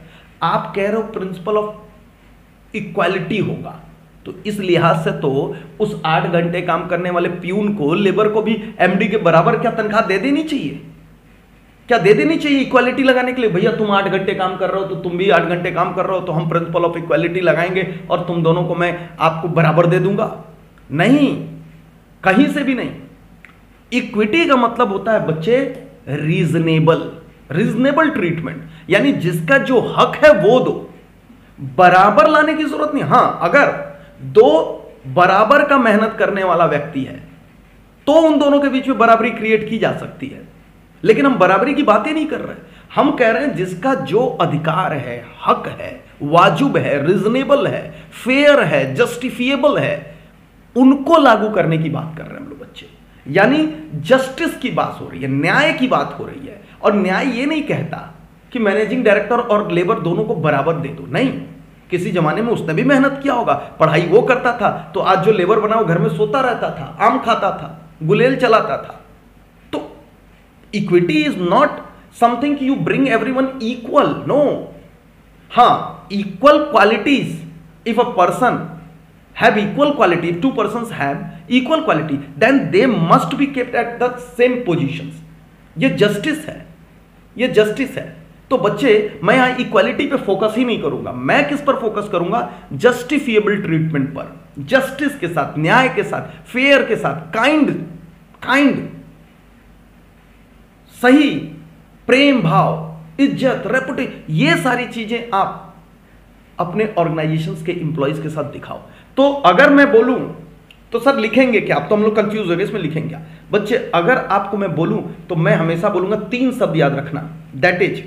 आप कह रहे हो प्रिंसिपल ऑफ इक्वालिटी होगा, तो इस लिहाज से तो उस 8 घंटे काम करने वाले प्यून को, लेबर को भी एमडी के बराबर क्या तनख्वाह दे देनी चाहिए। क्या दे देनी चाहिए इक्वालिटी लगाने के लिए? भैया तुम 8 घंटे काम कर रहे हो तो तुम भी 8 घंटे काम कर रहे हो, तो हम प्रिंसिपल ऑफ इक्वालिटी लगाएंगे और तुम दोनों को मैं आपको बराबर दे दूंगा। नहीं, कहीं से भी नहीं। इक्विटी का मतलब होता है बच्चे रीजनेबल ट्रीटमेंट, यानी जिसका जो हक है वो दो, बराबर लाने की जरूरत नहीं। हां, अगर दो बराबर का मेहनत करने वाला व्यक्ति है तो उन दोनों के बीच में बराबरी क्रिएट की जा सकती है, लेकिन हम बराबरी की बातें नहीं कर रहे। हम कह रहे हैं जिसका जो अधिकार है, हक है, वाजिब है, रीजनेबल है, फेयर है, जस्टिफिएबल है, उनको लागू करने की बात कर रहे हैं हम लोग बच्चे। यानी जस्टिस की बात हो रही है, न्याय की बात हो रही है। और न्याय ये नहीं कहता कि मैनेजिंग डायरेक्टर और लेबर दोनों को बराबर दे दो, नहीं। किसी जमाने में उसने भी मेहनत किया होगा, पढ़ाई वो करता था, तो आज जो लेबर बना वो घर में सोता रहता था, आम खाता था, गुलेल चलाता था। तो equity is not something you bring everyone equal, no. हां, equal qualities, if a person have equal quality, if two persons have equal quality, then they must be kept at the same positions. ये जस्टिस है, ये जस्टिस है। तो बच्चे, मैं यहां इक्वालिटी पे फोकस ही नहीं करूंगा, मैं किस पर फोकस करूंगा? जस्टिफिएबल ट्रीटमेंट पर, जस्टिस के साथ, न्याय के साथ, फेयर के साथ, काइंड, सही, प्रेम भाव, इज्जत, रेपुटेशन, ये सारी चीजें आप अपने ऑर्गेनाइजेशंस के एम्प्लॉइज के साथ दिखाओ। तो अगर मैं बोलूं तो सर लिखेंगे क्या? अब तो हम लोग कंफ्यूज हो गए, इसमें लिखेंगे क्या? बच्चे, अगर आपको मैं बोलूं तो मैं हमेशा बोलूंगा 3 शब्द याद रखना, दैट इज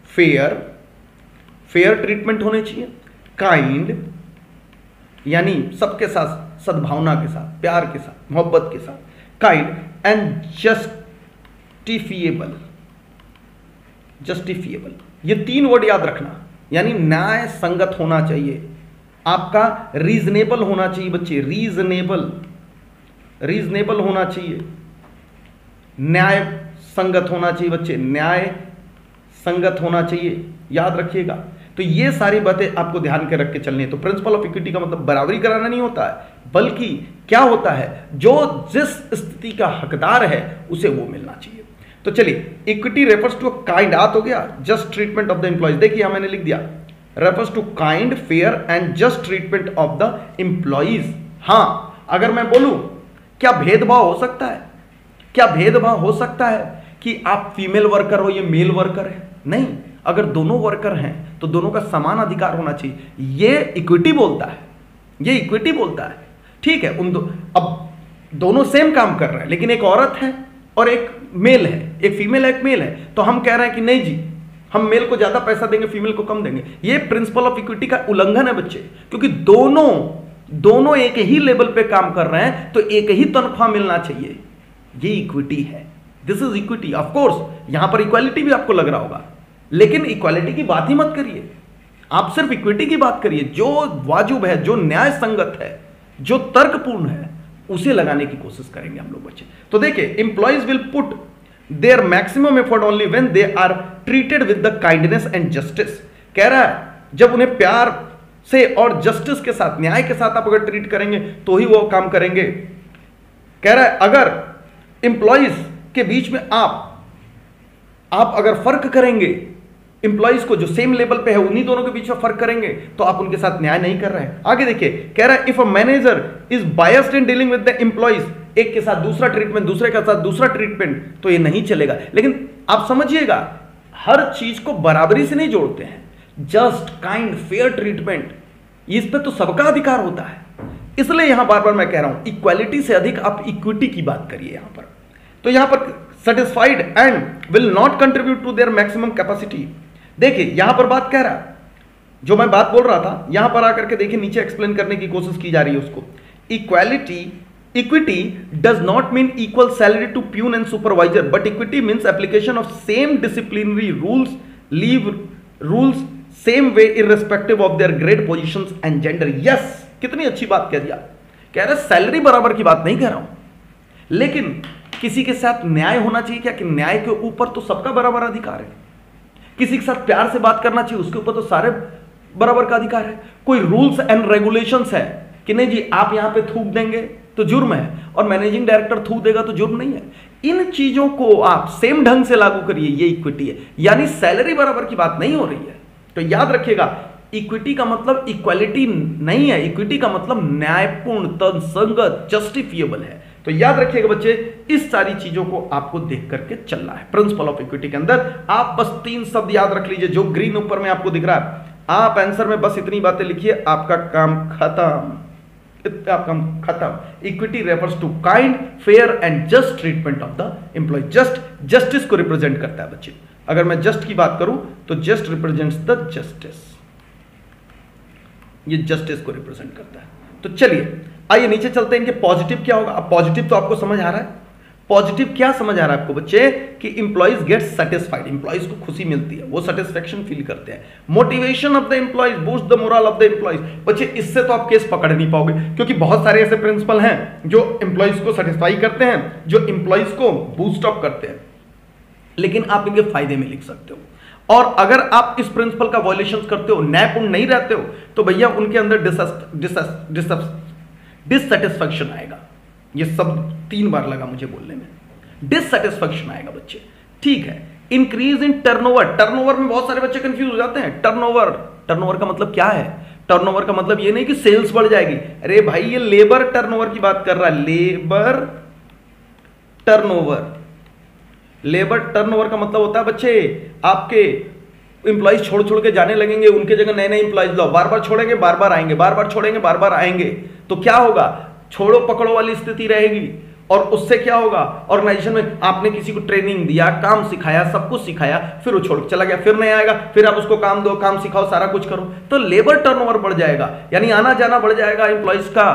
फेयर ट्रीटमेंट होने चाहिए, काइंड यानी सबके साथ सद्भावना के साथ, प्यार के साथ, मोहब्बत के साथ, काइंड, एंड जस्टिफिएबल। ये 3 वर्ड याद रखना, यानी न्याय संगत होना चाहिए, आपका रीजनेबल होना चाहिए बच्चे, रीजनेबल होना चाहिए, न्याय संगत होना चाहिए बच्चे, न्याय संगत होना चाहिए, याद रखिएगा। तो ये सारी बातें आपको ध्यान के रख के चलनी है। तो प्रिंसिपल ऑफ इक्विटी का मतलब बराबरी कराना नहीं होता है, बल्कि क्या होता है, जो जिस स्थिति का हकदार है उसे वो मिलना चाहिए। तो चलिए, इक्विटी रेफर्स टू काइंड, हो गया, just treatment of the employees. देखिए यहां मैंने लिख दिया, refers to kind, fair and just treatment of the employees. हां, अगर मैं बोलूं क्या भेदभाव हो सकता है? क्या भेदभाव हो सकता है कि आप फीमेल वर्कर हो, ये मेल वर्कर है? नहीं, अगर दोनों वर्कर हैं तो दोनों का समान अधिकार होना चाहिए। ये इक्विटी बोलता है, ये इक्विटी बोलता है। ठीक है, अब दोनों सेम काम कर रहे हैं, लेकिन एक औरत है और एक मेल है, एक फीमेल है, एक मेल है, तो हम कह रहे हैं कि नहीं जी, हम मेल को ज्यादा पैसा देंगे, फीमेल को कम देंगे। ये प्रिंसिपल ऑफ इक्विटी का उल्लंघन है बच्चे, क्योंकि दोनों एक ही लेवल पे काम कर रहे हैं, तो एक ही तनख्वाह मिलना चाहिए। ये इक्विटी है, this is equity. Of course यहां पर इक्वालिटी भी आपको लग रहा होगा, लेकिन इक्वालिटी की बात ही मत करिए, आप सिर्फ इक्विटी की बात करिए। जो वाजिब है, जो न्याय संगत है, जो तर्कपूर्ण है, उसे लगाने की कोशिश करेंगे हम लोग बच्चे। तो देखिए, employees will put their maximum effort only when they are treated with the kindness and justice. कह रहा है जब उन्हें प्यार से और जस्टिस के साथ, न्याय के साथ आप अगर ट्रीट करेंगे तो ही वो काम करेंगे। कह रहा है अगर एम्प्लॉइज के बीच में आप अगर फर्क करेंगे, एम्प्लॉइज को जो सेम लेवल पे है उन्हीं दोनों के बीच में फर्क करेंगे, तो आप उनके साथ न्याय नहीं कर रहे हैं। आगे देखिए, कह रहा है if a manager is biased in dealing with the employees, एक के साथ दूसरा ट्रीटमेंट, दूसरे के साथ दूसरा ट्रीटमेंट, तो ये नहीं चलेगा। लेकिन आप समझिएगा, हर चीज को बराबरी से नहीं जोड़ते हैं। जस्ट, काइंड, फेयर ट्रीटमेंट, इस पे तो सबका अधिकार होता है। इसलिए यहां बार बार मैं कह रहा हूं, इक्वालिटी से अधिक आप इक्विटी की बात करिए यहां पर। तो यहां पर satisfied and will not contribute to their maximum capacity. देखिए यहां पर बात कह रहा, जो मैं बात बोल रहा था, यहां पर आकर के देखिए नीचे एक्सप्लेन करने की कोशिश की जा रही है उसको। Equity does not mean equal salary to peon and supervisor, but equity means application of same disciplinary rules, leave rules same way irrespective of their grade positions and gender. Yes, कितनी अच्छी बात कह दिया। कह रहे सैलरी बराबर की बात नहीं कह रहा हूं, लेकिन किसी के साथ न्याय होना चाहिए क्या? कि न्याय के ऊपर तो सबका बराबर अधिकार है। किसी के साथ प्यार से बात करना चाहिए, उसके ऊपर तो सारे बराबर का अधिकार है। कोई रूल्स एंड रेगुलेशंस है, कि नहीं जी आप यहां पे थूक देंगे तो जुर्म है और मैनेजिंग डायरेक्टर थूक देगा तो जुर्म नहीं है। इन चीजों को आप सेम ढंग से लागू करिए, ये इक्विटी है। यानी सैलरी बराबर की बात नहीं हो रही है। तो याद रखिएगा, इक्विटी का मतलब इक्वालिटी नहीं है, इक्विटी का मतलब न्यायपूर्ण, तर्कसंगत, जस्टिफिएबल है। तो याद रखिएगा बच्चे, इस सारी चीजों को आपको देख करके चलना है प्रिंसिपल ऑफ इक्विटी के अंदर। आप बस 3 शब्द याद रख लीजिए जो ग्रीन ऊपर में आपको दिख रहा है। आप आंसर में बस इतनी बातें लिखिए, आपका काम खत्म, आपका काम खत्म। Equity refers to kind, fair and just treatment of the employee. Just justice को रिप्रेजेंट करता है बच्चे। अगर मैं जस्ट की बात करूं तो जस्ट रिप्रेजेंट्स द जस्टिस, ये जस्टिस को रिप्रेजेंट करता है। तो चलिए आइए नीचे चलते हैं, इनके पॉजिटिव क्या होगा। अब पॉजिटिव तो आपको समझ आ रहा है। पॉजिटिव क्या समझ आ रहा है आपको बच्चे, कि इंप्लॉइज गेट सेटिस्फाइड, इंप्लॉइज को खुशी मिलती है, वो सेटिस्फेक्शन फील करते हैं। Motivation of the employees boost the moral of the employees. बच्चे इससे तो आप केस पकड़ नहीं पाओगे, क्योंकि बहुत सारे ऐसे प्रिंसिपल हैं जो इंप्लॉइज को सेटिस्फाई करते हैं, जो इंप्लॉइज को बूस्ट अप करते हैं, लेकिन आप इनके फायदे में लिख सकते हो। और अगर आप इस प्रिंसिपल का वायलेशन करते हो, न्यायपूर्ण नहीं रहते हो, तो भैया उनके अंदर डिससेटिस्फैक्शन आएगा। ये शब्द 3 बार लगा मुझे बोलने में, डिससेटिस्फैक्शन आएगा बच्चे। ठीक है, इंक्रीज इन टर्नओवर। टर्नओवर में बहुत सारे बच्चे कंफ्यूज हो जाते हैं। टर्नओवर, टर्नओवर का मतलब क्या है? टर्नओवर का मतलब ये नहीं कि सेल्स बढ़ जाएगी। अरे भाई ये लेबर टर्नओवर की बात कर रहा है, लेबर टर्नओवर। लेबर टर्नओवर का मतलब होता है बच्चे, आपके इंप्लॉइज छोड़ छोड़ के जाने लगेंगे, उनके जगह नए नए इंप्लॉइज लो, बार बार छोड़ेंगे बार बार आएंगे, बार बार छोड़ेंगे बार बार आएंगे। तो क्या होगा, छोड़ो पकड़ो वाली स्थिति रहेगी। और उससे क्या होगा, ऑर्गेनाइजेशन में आपने किसी को ट्रेनिंग दिया, काम सिखाया, सब कुछ सिखाया, फिर वो छोड़ के चला गया, फिर नहीं आएगा, फिर आप उसको काम दो, काम सिखाओ, सारा कुछ करो, तो लेबर टर्नओवर बढ़ जाएगा, यानी आना जाना बढ़ जाएगा इंप्लॉइज का।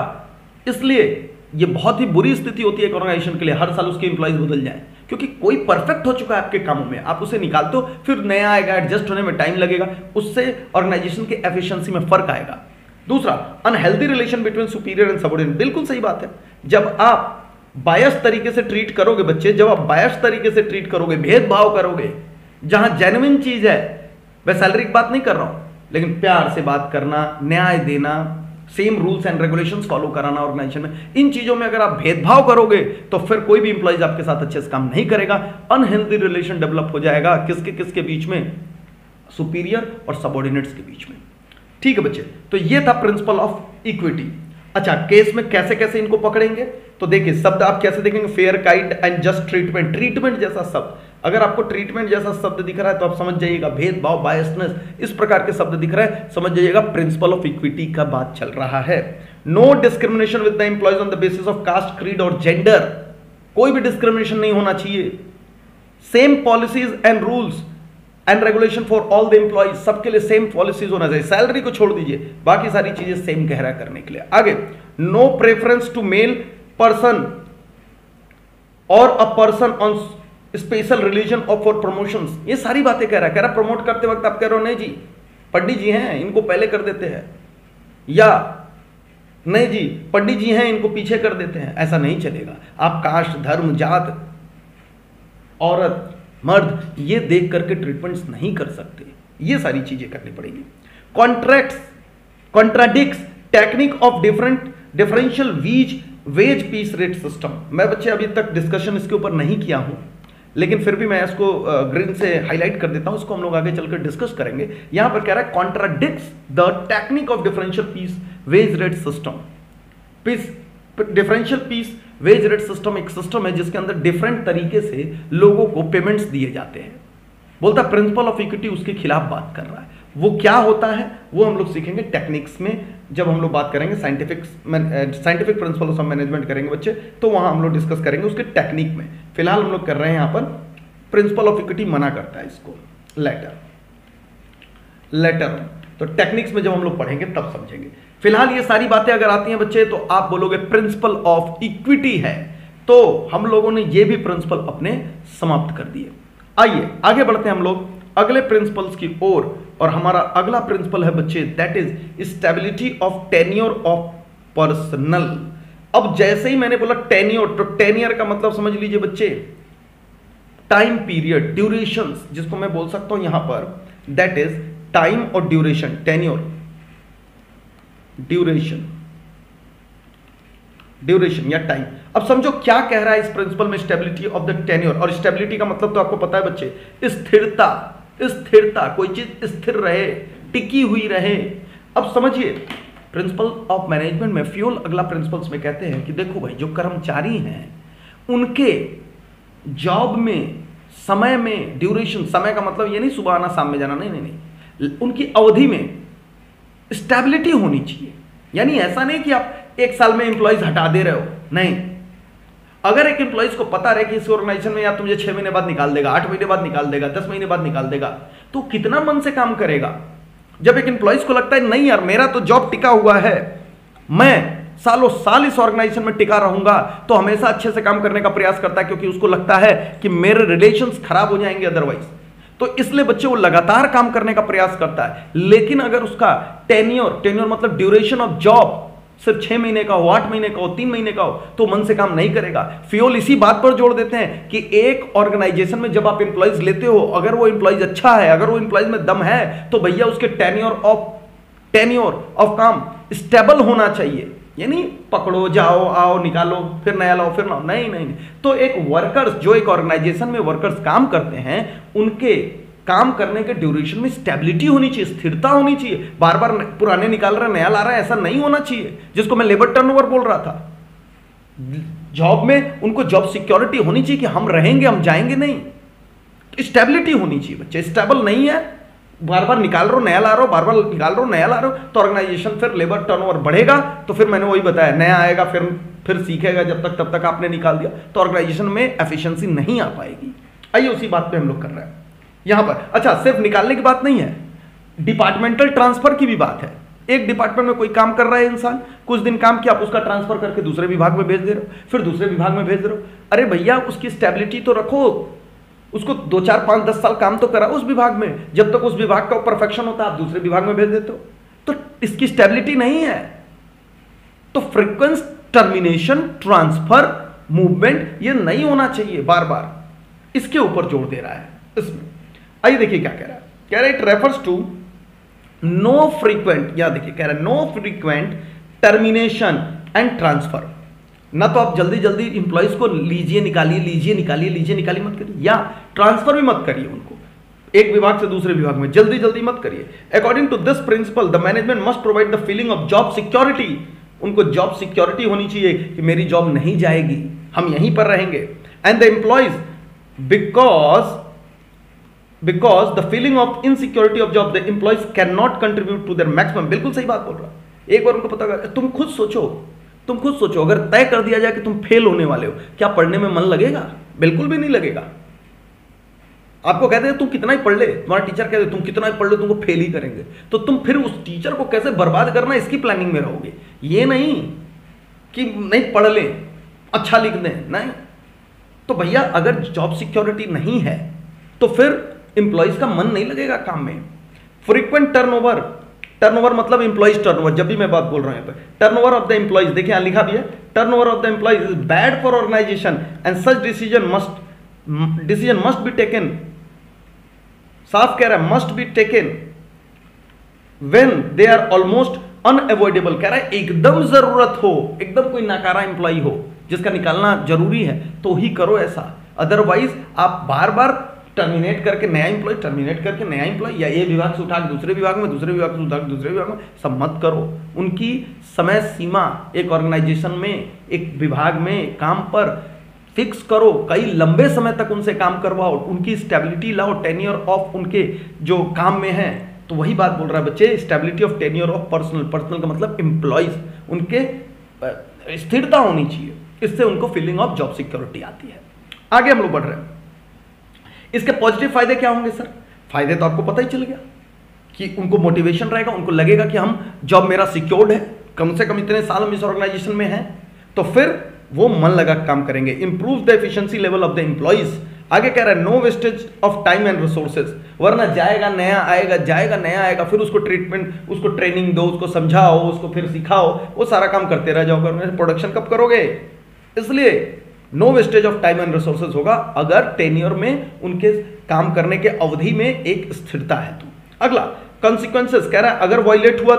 इसलिए ये बहुत ही बुरी स्थिति होती है ऑर्गेनाइजेशन के लिए, हर साल उसके इंप्लॉइज बदल जाए, क्योंकि कोई परफेक्ट हो चुका है आपके कामों में, आप उसे निकालते हो, फिर नया आएगा, एडजस्ट होने में टाइम लगेगा, उससे ऑर्गेनाइजेशन के एफिशिएंसी में फर्क आएगा। दूसरा, unhealthy relation between superior and subordinate. बिल्कुल सही बात है, जब आप बायस तरीके से ट्रीट करोगे बच्चे, जब आप बायस तरीके से ट्रीट करोगे, भेदभाव करोगे, जहां जेन्युइन चीज है, मैं सैलरी की बात नहीं कर रहा हूं, लेकिन प्यार से बात करना, न्याय देना, same rules and regulations follow कराना ऑर्गेनाइजेशन में, इन चीजों में अगर आप भेदभाव करोगे तो फिर कोई भी इंप्लॉइज आपके साथ अच्छे से काम नहीं करेगा। अनहेल्दी रिलेशन डेवलप हो जाएगा, किसके किसके बीच में, सुपीरियर और सबऑर्डिनेट्स के बीच में। ठीक है बच्चे, तो ये था प्रिंसिपल ऑफ इक्विटी। अच्छा, केस में कैसे कैसे इनको पकड़ेंगे, तो देखिए शब्द आप कैसे देखेंगे, fair, kind and just treatment. Treatment जैसा शब्द, अगर आपको ट्रीटमेंट जैसा शब्द दिख रहा है तो आप समझ जाइएगा भेदभाव, बायसनेस, इस प्रकार के शब्द दिख रहे हैं, समझ जाइएगा प्रिंसिपल ऑफ इक्विटी का बात चल रहा है। No discrimination with the employees on the basis of caste, creed और जेंडर। कोई भी डिस्क्रिमिनेशन नहीं होना चाहिए। Same policies and rules and regulation for all the employees, सबके लिए सेम पॉलिसीज होना चाहिए। सैलरी को छोड़ दीजिए, बाकी सारी चीजें सेम गहरा करने के लिए। आगे, no preference to male person और a person on special religion और फॉर प्रमोशंस। ये सारी बातें कह रहा है, प्रमोट करते वक्त आप कह रहे हो नहीं जी पंडित जी हैं इनको पहले कर देते हैं, या नहीं जी पंडित जी हैं इनको पीछे कर देते हैं, ऐसा नहीं चलेगा। आप कास्ट, धर्म, जात, औरत, मर्द, ये देख करके ट्रीटमेंट्स नहीं कर सकते, ये सारी चीजें करनी पड़ेगी। Contradicts technique of differential wage piece rate system. मैं बच्चे अभी तक डिस्कशन इसके ऊपर नहीं किया हूं, लेकिन फिर भी मैं इसको ग्रीन से हाईलाइट कर देता हूं, इसको हम लोग आगे चलकर डिस्कस करेंगे। यहां पर कह रहा है contradicts the technique of differential piece wage rate system. Differential piece wage rate system एक सिस्टम है जिसके अंदर डिफरेंट तरीके से लोगों को पेमेंट्स दिए जाते हैं। बोलता प्रिंसिपल ऑफ इक्विटी उसके खिलाफ बात कर रहा है। वो क्या होता है वो हम लोग सीखेंगे टेक्निक्स में, जब हम लोग बात करेंगे साइंटिफिक प्रिंसिपल्स ऑफ मैनेजमेंट करेंगे बच्चे, तो वहां हम लोग डिस्कस करेंगे उसके टेक्निक में। फिलहाल हम लोग कर रहे हैं यहां पर प्रिंसिपल ऑफ इक्विटी मना करता है इसको, लेटर। तो टेक्निक्स में जब हम लोग पढ़ेंगे तब समझेंगे। फिलहाल ये सारी बातें अगर आती हैं बच्चे तो आप बोलोगे प्रिंसिपल ऑफ इक्विटी है, तो हम लोगों ने ये भी प्रिंसिपल अपने समाप्त कर दिए। आइए आगे बढ़ते हैं हम लोग अगले प्रिंसिपल्स की ओर, और हमारा अगला प्रिंसिपल है बच्चे that is stability of tenure of personal. अब जैसे ही मैंने बोला टेन्योर, तो टेन्योर का मतलब समझ लीजिए बच्चे टाइम पीरियड, ड्यूरेशन, जिसको मैं बोल सकता हूं यहां पर दैट इज टाइम और ड्यूरेशन। टेन्योर, ड्यूरेशन, ड्यूरेशन या टाइम। अब समझो क्या कह रहा है इस प्रिंसिपल में, स्टेबिलिटी ऑफ द टेन्योर। और स्टेबिलिटी का मतलब तो आपको पता है बच्चे, स्थिरता। स्थिरता, कोई चीज स्थिर रहे, टिकी हुई रहे। अब समझिए प्रिंसिपल ऑफ मैनेजमेंट में फ्यूल अगला प्रिंसिपल्स में कहते हैं कि देखो भाई, जो कर्मचारी हैं उनके जॉब में, समय में, ड्यूरेशन, समय का मतलब ये नहीं सुबह आना शाम में जाना, नहीं नहीं नहीं, उनकी अवधि में स्टेबिलिटी होनी चाहिए। यानी ऐसा नहीं कि आप एक साल में एम्प्लॉइज हटा दे रहे हो, नहीं। अगर एक एम्प्लॉइज को पता रहे कि इस ऑर्गेनाइजेशन में या तो मुझे 6 महीने बाद निकाल देगा, 8 महीने बाद निकाल देगा, 10 महीने बाद निकाल देगा, तो कितना मन से काम करेगा। जब एक एम्प्लॉइज को लगता है नहीं यार मेरा तो जॉब टिका हुआ है, मैं सालों साल इस ऑर्गेनाइजेशन में टिका रहूंगा, तो हमेशा अच्छे से काम करने का प्रयास करता है, क्योंकि उसको लगता है कि मेरे रिलेशंस खराब हो जाएंगे अदरवाइज। तो इसलिए बच्चे वो लगातार काम करने का प्रयास करता है। लेकिन अगर उसका टेन्योर मतलब ड्यूरेशन ऑफ जॉब सिर्फ 6 महीने का हो, 8 महीने का हो, 3 महीने का हो, तो मन से काम नहीं करेगा। फ्यूल इसी बात पर जोड़ देते हैं कि एक ऑर्गेनाइजेशन में जब आप एम्प्लॉइज लेते हो, अगर वो एम्प्लॉइज अच्छा है, अगर वो एम्प्लॉइज में दम है, तो भैया उसके टेन्योर ऑफ काम स्टेबल होना चाहिए। यानी पकड़ो, जाओ, आओ, निकालो, फिर नया लाओ, फिर लाओ, नहीं नहीं नहीं। तो एक वर्कर्स, जो एक ऑर्गेनाइजेशन में वर्कर्स काम करते हैं, उनके काम करने के ड्यूरेशन में स्टेबिलिटी होनी चाहिए, स्थिरता होनी चाहिए। बार बार पुराने निकाल रहा है, नया ला रहा है, ऐसा नहीं होना चाहिए, जिसको मैं लेबर टर्नओवर बोल रहा था। जॉब में उनको जॉब सिक्योरिटी होनी चाहिए कि हम रहेंगे, हम जाएंगे नहीं। तो स्टेबिलिटी होनी चाहिए। बच्चे स्टेबल नहीं है, बार बार निकाल रहे हो, नया ला रहे हो, बार बार निकाल रहे हो, नया ला रहे हो, तो ऑर्गेनाइजेशन फिर लेबर टर्नओवर बढ़ेगा। तो फिर मैंने वही बताया, नया आएगा, फिर सीखेगा, जब तक आपने निकाल दिया, तो ऑर्गेनाइजेशन में एफिशिएंसी नहीं आ पाएगी। आइए उसी बात पे हम लोग कर रहे हैं यहां पर। अच्छा, सिर्फ निकालने की बात नहीं है, डिपार्टमेंटल ट्रांसफर की भी बात है। एक डिपार्टमेंट में कोई काम कर रहा है इंसान, कुछ दिन काम किया, आप उसका ट्रांसफर करके दूसरे विभाग में भेज दे रहे हो, फिर दूसरे विभाग में भेज दे रहे हो। अरे भैया, उसकी स्टेबिलिटी तो रखो, उसको 2, 4, 5, 10 साल काम तो करा उस विभाग में, जब तक उस विभाग का परफेक्शन होता है आप दूसरे विभाग में भेज देते हो, तो इसकी स्टेबिलिटी नहीं है। तो फ्रीक्वेंट टर्मिनेशन, ट्रांसफर, मूवमेंट ये नहीं होना चाहिए बार बार, इसके ऊपर जोर दे रहा है इसमें। आइए देखिए क्या कह रहा है, कह रहा है it refers to no frequent, या देखिए कह रहा है no frequent termination and transfer. ना तो आप जल्दी जल्दी इंप्लॉइज को लीजिए निकालिए मत करिए, या ट्रांसफर भी मत करिए उनको एक विभाग से दूसरे विभाग में, जल्दी जल्दी मत करिए। According to this principle the management must provide the feeling of job security. उनको जॉब सिक्योरिटी होनी चाहिए कि मेरी जॉब नहीं जाएगी, हम यहीं पर रहेंगे। And the employees because the feeling of insecurity of job the employees can not contribute to their maximum. बिल्कुल सही बात बोल रहा है। एक बार उनको पता कर, तुम खुद सोचो अगर तय कर दिया जाए कि तुम फेल होने वाले हो, क्या पढ़ने में मन लगेगा? बिल्कुल भी नहीं लगेगा। आपको कहते हैं तुम कितना ही पढ़ ले, तुम्हारा टीचर कहते हैं तुम कितना ही पढ़ लो तुमको फेल ही करेंगे, तो तुम फिर उस टीचर को कैसे बर्बाद करना इसकी प्लानिंग में रहोगे। ये नहीं कि नहीं पढ़ ले, अच्छा लिख दें, नहीं। तो भैया अगर जॉब सिक्योरिटी नहीं है तो फिर एम्प्लॉइज का मन नहीं लगेगा काम में। फ्रीक्वेंट टर्नओवर मतलब एम्प्लॉइज टर्नओवर, जब भी मैं बात बोल रहा हूं टर्नओवर ऑफ द एम्प्लॉइज, देखिए यहां लिखा भी है, turnover of the employees is bad for organisation and such decision must be taken. साफ कह रहा है must be taken when they are almost unavoidable. कह रहा है एकदम जरूरत हो, एकदम कोई नाकारा एम्प्लॉय हो जिसका निकालना जरूरी है तो ही करो ऐसा, अदरवाइज आप बार बार टर्मिनेट करके नया एम्प्लॉय, या एक विभाग से उठा के दूसरे विभाग में, दूसरे विभाग से उठा के दूसरे विभाग में, सब मत करो। उनकी समय सीमा एक ऑर्गेनाइजेशन में, एक विभाग में काम पर फिक्स करो, कई लंबे समय तक उनसे काम करवाओ, उनकी स्टेबिलिटी लाओ, टेन्योर ऑफ उनके जो काम में है। तो वही बात बोल रहा है बच्चे, stability of tenure of personal का मतलब एम्प्लॉइज, उनके स्थिरता होनी चाहिए, इससे उनको फीलिंग ऑफ जॉब सिक्योरिटी आती है। आगे हम लोग बढ़ रहे हैं, इसके पॉजिटिव फायदे क्या होंगे सर? फायदे तो आपको पता ही चल गया कि उनको मोटिवेशन रहेगा, उनको लगेगा कि हम जॉब मेरा सिक्योर्ड है, कम से कम इतने साल हम इस ऑर्गेनाइजेशन में हैं, तो फिर वो मन लगा काम करेंगे। Improve the efficiency level of the employees. आगे कह रहा है no wastage of time and resources, वरना जाएगा नया आएगा, फिर उसको ट्रीटमेंट, उसको ट्रेनिंग दो, उसको समझाओ, उसको फिर सिखाओ, वो सारा काम करते रह जाओगे, प्रोडक्शन कब करोगे? इसलिए no wastage of time and resources होगा अगर टेन्योर में, उनके काम करने के अवधि में एक स्थिरता है तो। अगला कॉन्सिक्वेंसेस कह रहा है अगर वायलेट हुआ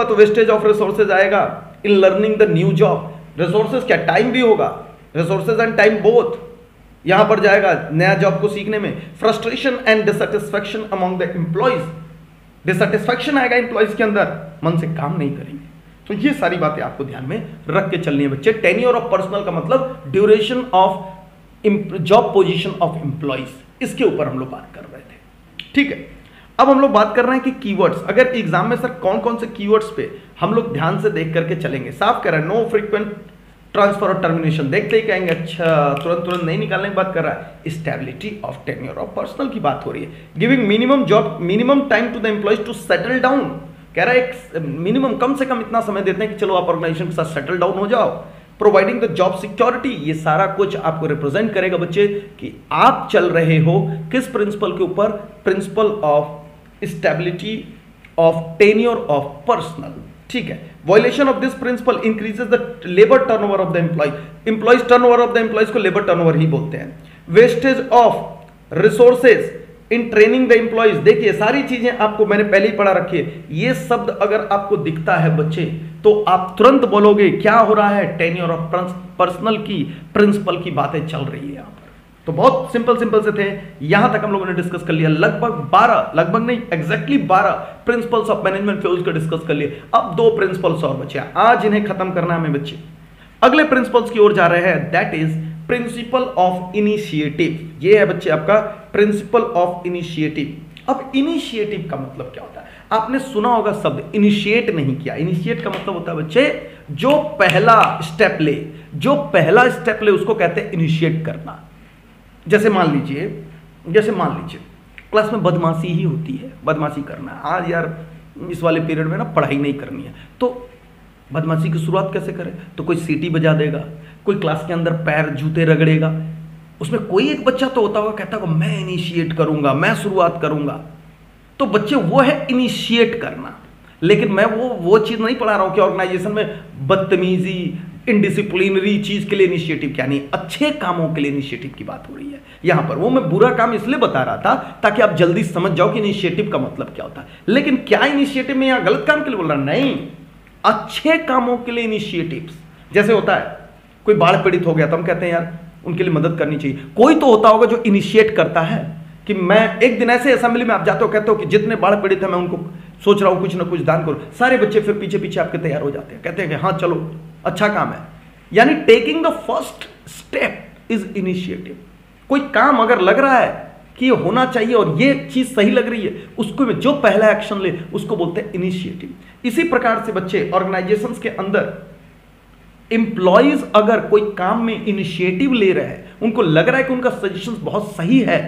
तो वेस्टेज ऑफ रिसोर्सेज आएगा, in learning the new job. Resources क्या, टाइम भी होगा, रिसोर्सेज एंड टाइम बोथ यहां पर जाएगा नया जॉब को सीखने में। Frustration and dissatisfaction among the employees, dissatisfaction आएगा एम्प्लॉइज के अंदर, मन से काम नहीं करेंगे। तो ये सारी बातें आपको ध्यान में रख के चलनी है बच्चे। टेन्योर ऑफ पर्सनल का मतलब duration of job position of employees, इसके ऊपर हम लोग बात कर रहे थे। ठीक है, अब हम लोग बात कर रहे हैं कि कीवर्ड्स, अगर एग्जाम में सर कौन कौन से कीवर्ड्स पे हम लोग ध्यान से देख करके चलेंगे। साफ कह रहा है नो फ्रीक्वेंट ट्रांसफर और टर्मिनेशन, देखते ही कहेंगे अच्छा तुरंत तुरंत नहीं निकालने की बात कर रहा है। Stability of tenure of personnel की बात हो रही है। Giving minimum job, minimum time to the employees to settle down, कह रहा है एक मिनिमम कम से कम इतना समय देते हैं कि चलो आप ऑर्गेनाइजेशन के साथ सेटल डाउन हो जाओ। प्रोवाइडिंग द जॉब सिक्योरिटी, ये सारा कुछ आपको रिप्रेजेंट करेगा बच्चे कि आप चल रहे हो किस प्रिंसिपल के ऊपर, principle of stability of tenure of personal. ठीक है, violation of this principle increases the labour turnover of the employees turnover of the employees को लेबर टर्नओवर ही बोलते हैं। Wastage of resources in training the employees, देखिए सारी चीजें आपको मैंने पहले ही पढ़ा रखी है। ये शब्द अगर आपको दिखता है बच्चे तो आप तुरंत बोलोगे क्या हो रहा है, टेन्योर ऑफ पर्सनल की प्रिंसिपल की बातें चल रही है यहाँ पर। तो बहुत सिंपल सिंपल से थे, यहां तक हम लोगों ने डिस्कस कर लिया। लगभग 12, लगभग नहीं exactly 12 principles of management fuels का डिस्कस कर लिए। अब 2 प्रिंसिपल्स और बचे, आज इन्हें खत्म करना हमें बच्चे। अगले प्रिंसिपल्स की ओर जा रहे हैं, that is principle of initiative. ये है बच्चे आपका प्रिंसिपल ऑफ इनिशिएटिव। अब इनिशिएटिव का मतलब क्या होता है, आपने सुना होगा शब्द इनिशिएट नहीं किया। इनिशिएट का मतलब होता है बच्चे जो पहला स्टेप ले, जो पहला स्टेप ले उसको कहते हैं इनिशिएट करना। जैसे मान लीजिए क्लास में बदमाशी ही होती है, बदमाशी करना, आज यार इस वाले पीरियड में ना पढ़ाई नहीं करनी है, तो बदमाशी की शुरुआत कैसे करें, तो कोई सीटी बजा देगा, कोई क्लास के अंदर पैर जूते रगड़ेगा। उसमें कोई एक बच्चा तो होता होगा कहता होगा मैं इनिशिएट करूंगा, मैं शुरुआत करूंगा। तो बच्चे वो है इनिशिएट करना। लेकिन मैं वो चीज नहीं पढ़ा रहा हूं कि ऑर्गेनाइजेशन में बदतमीजी, इनडिसिप्लिनरी चीज के लिए इनिशिएटिव क्या नहीं, अच्छे कामों के लिए इनिशिएटिव की बात हो रही है यहां पर। वो मैं बुरा काम इसलिए बता रहा था ताकि आप जल्दी समझ जाओ कि इनिशिएटिव का मतलब क्या होता है। लेकिन क्या इनिशिएटिव में यहां गलत काम के लिए बोल रहा, नहीं, अच्छे कामों के लिए इनिशिएटिव्स। जैसे होता है कोई बाढ़ पीड़ित हो गया तो हम कहते हैं यार उनके लिए मदद करनी चाहिए। कोई तो होता होगा जो इनिशिएट करता है कि मैं एक दिन ऐसे असेंबली में आप जाते हो, कहते हो कि जितने बाढ़ पीड़ित है मैं उनको सोच रहा हूं कुछ ना कुछ दान करूं। सारे बच्चे फिर पीछे पीछे आपके तैयार हो जाते हैं, कहते हैं कि हाँ चलो अच्छा काम है। यानी taking the first step is initiative. कोई काम अगर लग रहा है कि ये होना चाहिए और ये चीज सही लग रही है, उसको में जो पहला एक्शन ले उसको बोलते हैं इनिशिएटिव। इसी प्रकार से बच्चे ऑर्गेनाइजेशंस के अंदर एम्प्लॉइज अगर कोई काम में इनिशिएटिव ले रहे हैं, उनको लग रहा है कि उनका सजेशन बहुत सही है,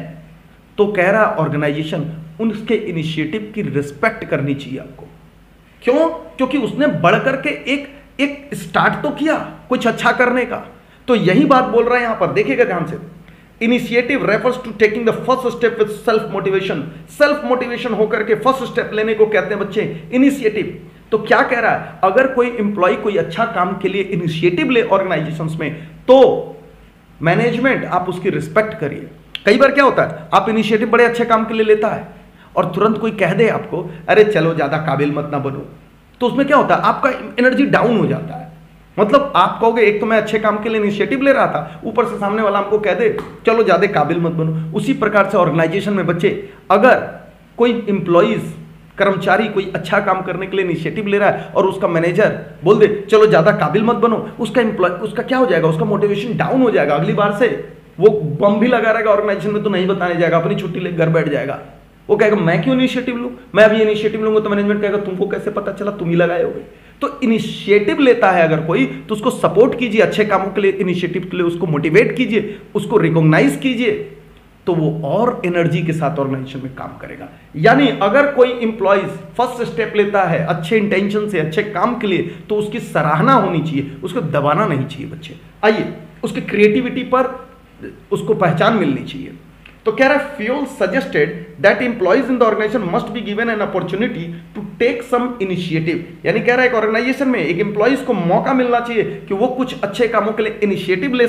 तो कह रहा ऑर्गेनाइजेशन उनके इनिशिएटिव की रिस्पेक्ट करनी चाहिए आपको। क्यों? क्योंकि उसने बढ़कर के एक स्टार्ट तो किया कुछ अच्छा करने का। तो यही बात बोल रहा है यहां पर, देखिएगा ध्यान से। Initiative refers to taking the first step with self motivation. Self motivation होकर के फर्स्ट स्टेप लेने को कहते हैं बच्चे इनिशिएटिव। तो क्या कह रहा है, अगर कोई एम्प्लॉय कोई अच्छा काम के लिए इनिशिएटिव ले ऑर्गेनाइजेशंस में, तो मैनेजमेंट आप उसकी रिस्पेक्ट करिए। कई बार क्या होता है, आप इनिशिएटिव बड़े अच्छे काम के लिए लेता है और तुरंत कोई कह दे आपको अरे चलो ज्यादा काबिल मत ना बनो, तो उसमें क्या होता है, आपका एनर्जी डाउन हो जाता है। मतलब आप कहोगे एक तो मैं अच्छे काम के लिए इनिशिएटिव ले रहा था, ऊपर से सामने वाला हमको कह दे चलो ज्यादा काबिल मत बनो। उसी प्रकार से ऑर्गेनाइजेशन में बच्चे अगर कोई एम्प्लॉइज कर्मचारी कोई अच्छा काम करने के लिए इनिशिएटिव ले रहा है और उसका मैनेजर बोल दे चलो ज्यादा काबिल मत बनो, उसका क्या हो जाएगा, उसका मोटिवेशन डाउन हो जाएगा। अगली बार से वो बम भी लगा रहेगा ऑर्गेनाइजेशन में, तो नहीं बताने जाएगा, अपनी छुट्टी लेकर घर बैठ जाएगा। वो कहेगा मैं क्यों इनिशिएटिव लूं, मैं अभी इनिशिएटिव लूंगा, तो मैनेजमेंट कहेगा तुमको कैसे पता चला, तुम ही लगाए होगे। तो इनिशिएटिव लेता है अगर कोई, तो उसको सपोर्ट कीजिए, अच्छे कामों के लिए इनिशिएटिव के लिए उसको मोटिवेट कीजिए, उसको रिकॉग्नाइज कीजिए, तो वो और एनर्जी के साथ ऑर्गेनाइजेशन में काम करेगा। यानी अगर कोई इंप्लॉइज फर्स्ट स्टेप लेता है अच्छे इंटेंशन से अच्छे काम के लिए, तो उसकी सराहना होनी चाहिए, उसको दबाना नहीं चाहिए बच्चे। आइए उसकी क्रिएटिविटी पर उसको पहचान मिलनी चाहिए। तो कह रहा है Fayol suggested that employees in the organisation must be given an opportunity to take some initiative. यानी कह रहा है एक ऑर्गेनाइजेशन में एक एम्प्लॉइज को मौका मिलना चाहिए कि वो कुछ अच्छे कामों के लिए इनिशिएटिव ले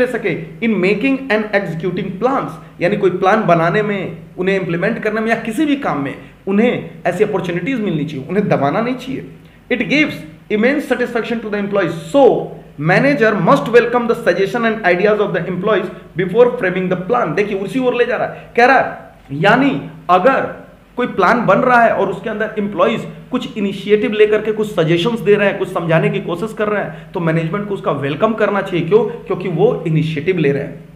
सके in making and executing plans. यानी कोई प्लान बनाने में, उन्हें इंप्लीमेंट करने में या किसी भी काम में उन्हें ऐसी अपॉर्चुनिटीज मिलनी चाहिए, उन्हें दबाना नहीं चाहिए। It gives immense satisfaction to the employees. So manager must welcome the suggestion and ideas of the employees before framing the plan. देखिए उसी ओर ले जा रहा है, कह रहा है यानी अगर कोई प्लान बन रहा है और उसके अंदर एम्प्लॉइज कुछ इनिशिएटिव लेकर के कुछ सजेशंस दे रहे हैं, कुछ समझाने की कोशिश कर रहे हैं, तो मैनेजमेंट को उसका वेलकम करना चाहिए। क्यों? क्योंकि वो इनिशिएटिव ले रहे हैं।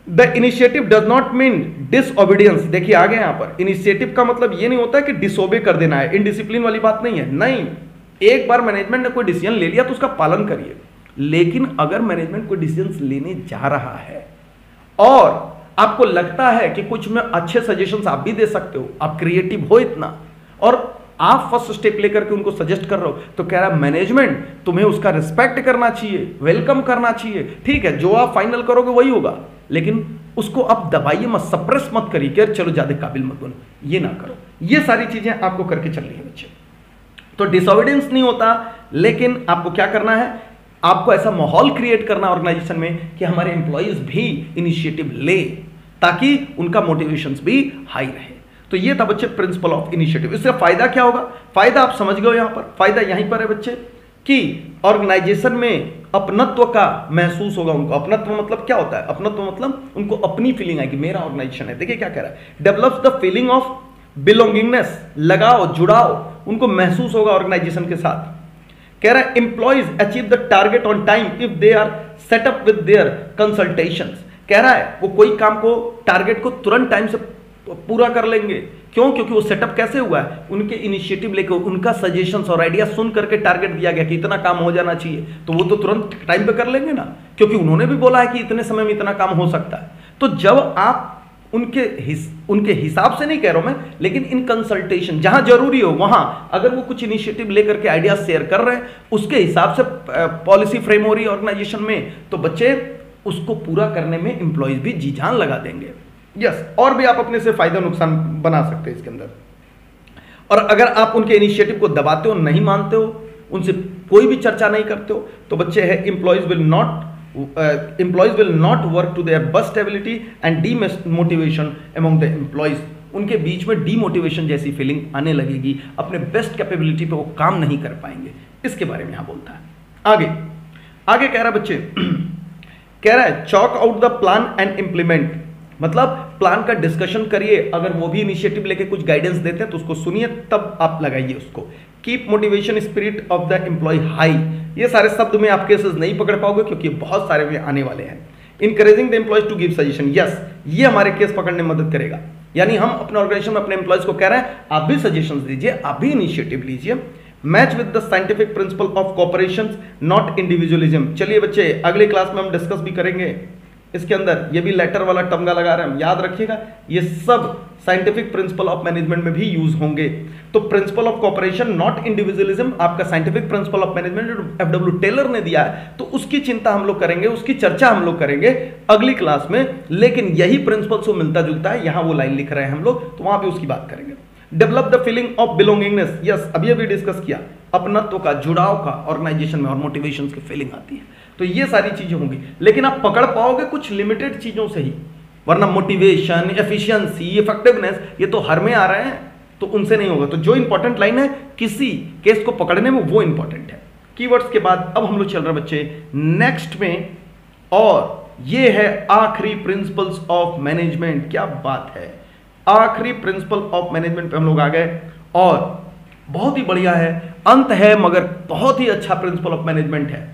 The initiative does not mean disobedience. देखिए आगे यहां पर इनिशिएटिव का मतलब ये नहीं होता है कि डिसओबे कर देना है, इनडिसिप्लिन वाली बात नहीं है। नहीं, एक बार मैनेजमेंट ने कोई डिसीजन ले लिया तो उसका पालन करिए। लेकिन अगर मैनेजमेंट कोई डिसीजन लेने जा रहा है और आपको लगता है कि कुछ में अच्छे सजेशंस आप भी दे सकते हो, आप क्रिएटिव हो इतना, और आप फर्स्ट स्टेप लेकर के उनको सजेस्ट कर रहे हो, तो कह रहा है मैनेजमेंट तुम्हें उसका रिस्पेक्ट करना चाहिए, वेलकम करना चाहिए। ठीक है, जो आप फाइनल करोगे वही होगा, लेकिन उसको आप दबाइए मत, सप्रेस मत करिए कि चलो ज्यादा काबिल मत बनो, ये ना करो। ये सारी चीजें आपको करके चलनी है बच्चे। तो डिसओबीडियंस नहीं होता, लेकिन आपको क्या करना है, आपको ऐसा माहौल क्रिएट करना ऑर्गेनाइजेशन में कि हमारे एम्प्लॉइज भी इनिशिएटिव ले, ताकि उनका मोटिवेशंस भी हाई रहे। तो ये था बच्चे प्रिंसिपल ऑफ इनिशिएटिव। इससे फायदा क्या होगा? फायदा आप समझ गए यहां पर, फायदा यहीं पर है बच्चे कि ऑर्गेनाइजेशन में अपनत्व का महसूस होगा उनको। अपनत्व मतलब क्या होता है? अपनत्व मतलब उनको अपनी फीलिंग आएगी, मेरा ऑर्गेनाइजेशन है। देखिए क्या कह रहा है, develops the feeling of belongingness, लगाव, जुड़ाव उनको महसूस होगा ऑर्गेनाइजेशन के साथ। कह रहा है employees achieve the target on time if they are set up with their consultations. कह रहा है वो कोई काम को, टारगेट को तुरंत टाइम से पूरा कर लेंगे। क्यों? क्योंकि वो सेटअप कैसे हुआ है, उनके इनिशिएटिव लेके, उनका सजेशंस और आइडिया सुन करके टारगेट दिया गया कि इतना काम हो जाना चाहिए, तो वो तो तुरंत टाइम पे कर लेंगे ना, क्योंकि उन्होंने भी बोला है कि इतने समय में इतना काम हो सकता है। तो जब आप उनके हिसाब से नहीं कह रहा हूं मैं, लेकिन इन कंसल्टेशन जहां जरूरी हो वहां अगर वो कुछ इनिशिएटिव लेकर के आइडिया शेयर कर रहे हैं, उसके हिसाब से पॉलिसी फ्रेम हो रही है ऑर्गेनाइजेशन में, तो बच्चे उसको पूरा करने में एम्प्लॉइज भी जी जान लगा देंगे। यस, और भी आप अपने से फायदा नुकसान बना सकते हैं इसके अंदर। और अगर आप उनके इनिशिएटिव को दबाते हो, नहीं मानते हो, उनसे कोई भी चर्चा नहीं करते हो, तो बच्चे है employees will not work to their best ability and demotivation among the employees. उनके बीच में डीमोटिवेशन जैसी फीलिंग आने लगेगी, अपने बेस्ट कैपेबिलिटी पे वो काम नहीं कर पाएंगे। इसके बारे में यहां बोलता है। आगे कह रहा है बच्चे, कह रहा है chalk out the plan and implement, मतलब प्लान का डिस्कशन करिए। अगर वो भी इनिशिएटिव लेके कुछ गाइडेंस देते हैं तो उसको सुनिए, तब आप लगाइए उसको। Keep motivation spirit of the employee high. ये सारे शब्द में आप केसेस नहीं पकड़ पाओगे क्योंकि बहुत सारे में आने वाले हैं। Encouraging the employees to give suggestion, yes, ये हमारे केस पकड़ने में मदद करेगा। यानी हम अपने ऑर्गेनाइजेशन में अपने एम्प्लॉयज को कह रहे हैं आप भी सजेशंस दीजिए, आप भी इनिशिएटिव लीजिए। Match with the scientific principle of cooperation not individualism. चलिए बच्चे, अगले क्लास में हम डिस्कस भी करेंगे इसके अंदर, ये भी लेटर वाला टर्म लगा रहे हैं हम, याद रखिएगा। ये सब साइंटिफिक प्रिंसिपल ऑफ मैनेजमेंट में भी यूज होंगे। तो principle of cooperation not individualism आपका scientific principle of management F W Taylor ने दिया है, तो उसकी चिंता हम लोग करेंगे, उसकी चर्चा हम लोग करेंगे अगली क्लास में। लेकिन यही प्रिंसिपल से मिलता जुलता है, यहां वो लाइन लिख रहे हैं हम लोग, तो वहां भी उसकी बात करेंगे। Develop the feeling of belongingness, yes, अभी डिस्कस किया, अपनत्व का, जुड़ाव का ऑर्गेनाइजेशन में, और मोटिवेशन की फीलिंग आती है। तो ये सारी चीजें होंगी, लेकिन आप पकड़ पाओगे कुछ लिमिटेड चीजों से ही, वरना मोटिवेशन, एफिशिएंसी, इफेक्टिवनेस ये तो हर में आ रहे हैं, तो उनसे नहीं होगा। तो जो इंपॉर्टेंट लाइन है किसी केस को पकड़ने में, वो इंपॉर्टेंट है। कीवर्ड्स के बाद अब हम लोग चल रहे हैं बच्चे नेक्स्ट में, और ये है आखिरी प्रिंसिपल्स ऑफ मैनेजमेंट। क्या बात है, आखिरी प्रिंसिपल ऑफ मैनेजमेंट पे हम लोग आ गए, और बहुत ही बढ़िया है, अंत है मगर बहुत ही अच्छा प्रिंसिपल ऑफ मैनेजमेंट है।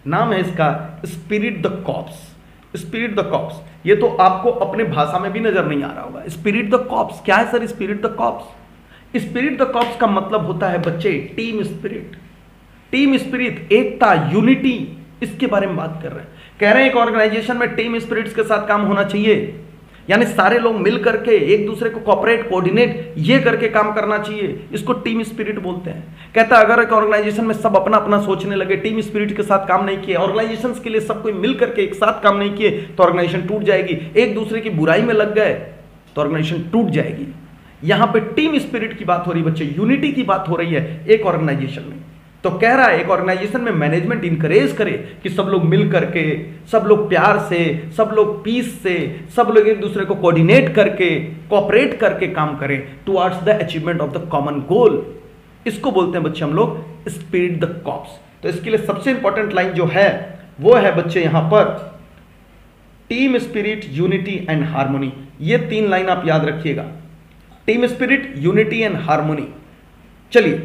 नाम है इसका spirit the corps. Spirit the corps, ये तो आपको अपने भाषा में भी नजर नहीं आ रहा होगा। स्पिरिट द कॉर्प्स क्या है sir? Spirit the corps, spirit the corps का मतलब होता है बच्चे टीम स्पिरिट। टीम स्पिरिट, एकता, यूनिटी, इसके बारे में बात कर रहे हैं। कह रहे हैं एक ऑर्गेनाइजेशन में टीम स्पिरिट्स के साथ काम होना चाहिए, यानी सारे लोग मिल करके एक दूसरे को कोऑपरेट, कोऑर्डिनेट ये करके काम करना चाहिए, इसको टीम स्पिरिट बोलते हैं। कहता है अगर एक ऑर्गेनाइजेशन में सब अपना अपना सोचने लगे, टीम स्पिरिट के साथ काम नहीं किए, ऑर्गेनाइजेशंस के लिए सब कोई मिल करके एक साथ काम नहीं किए, तो ऑर्गेनाइजेशन टूट जाएगी। एक दूसरे की बुराई में लग गए तो ऑर्गेनाइजेशन टूट जाएगी। यहां पे टीम स्पिरिट की बात हो रही है बच्चे, यूनिटी की बात हो रही है एक ऑर्गेनाइजेशन में। तो कह रहा है एक ऑर्गेनाइजेशन में मैनेजमेंट इंकरेज करे कि सब लोग मिल करके, सब लोग प्यार से, सब लोग पीस से, सब लोग एक दूसरे को कोऑर्डिनेट करके, कोऑपरेट करके काम करें towards the achievement of the common goal. इसको बोलते हैं बच्चे हम लोग स्पिरिट द कॉर्प्स। तो इसके लिए सबसे इंपॉर्टेंट लाइन जो है वो है बच्चे यहां पर team spirit, unity and harmony. ये 3 लाइन आप याद रखिएगा, team spirit, unity and harmony. चलिए,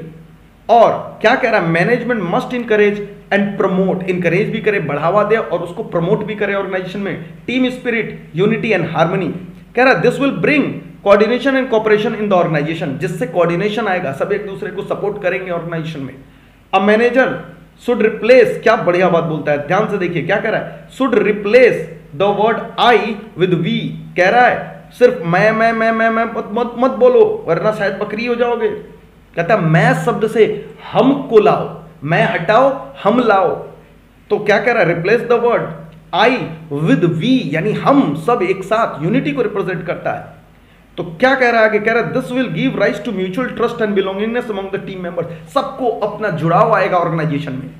और क्या कह रहा है, management must encourage and promote, encourage भी करे, बढ़ावा दे और उसको प्रमोट भी करे ऑर्गेनाइजेशन में, team spirit, unity and harmony. कह रहा है this will bring coordination and cooperation in the organisation, जिससे कोऑर्डिनेशन आएगा, सब एक दूसरे को सपोर्ट करेंगे ऑर्गेनाइजेशन में। अ मैनेजर शुड रिप्लेस, क्या बढ़िया बात बोलता है, ध्यान से देखिए क्या कह रहा है, should replace the word I with we. कह रहा है सिर्फ मैं मत बोलो वरना शायद बकरी हो जाओगे। कहता है मैं शब्द से हम को लाओ, मैं हटाओ हम लाओ। तो क्या कह रहा है, replace the word I with we, यानी हम सब एक साथ, यूनिटी को रिप्रेजेंट करता है। तो क्या कह रहा है आगे, कह रहा है this will give rise to mutual trust and belongingness among the team members, सबको अपना जुड़ाव आएगा ऑर्गेनाइजेशन में।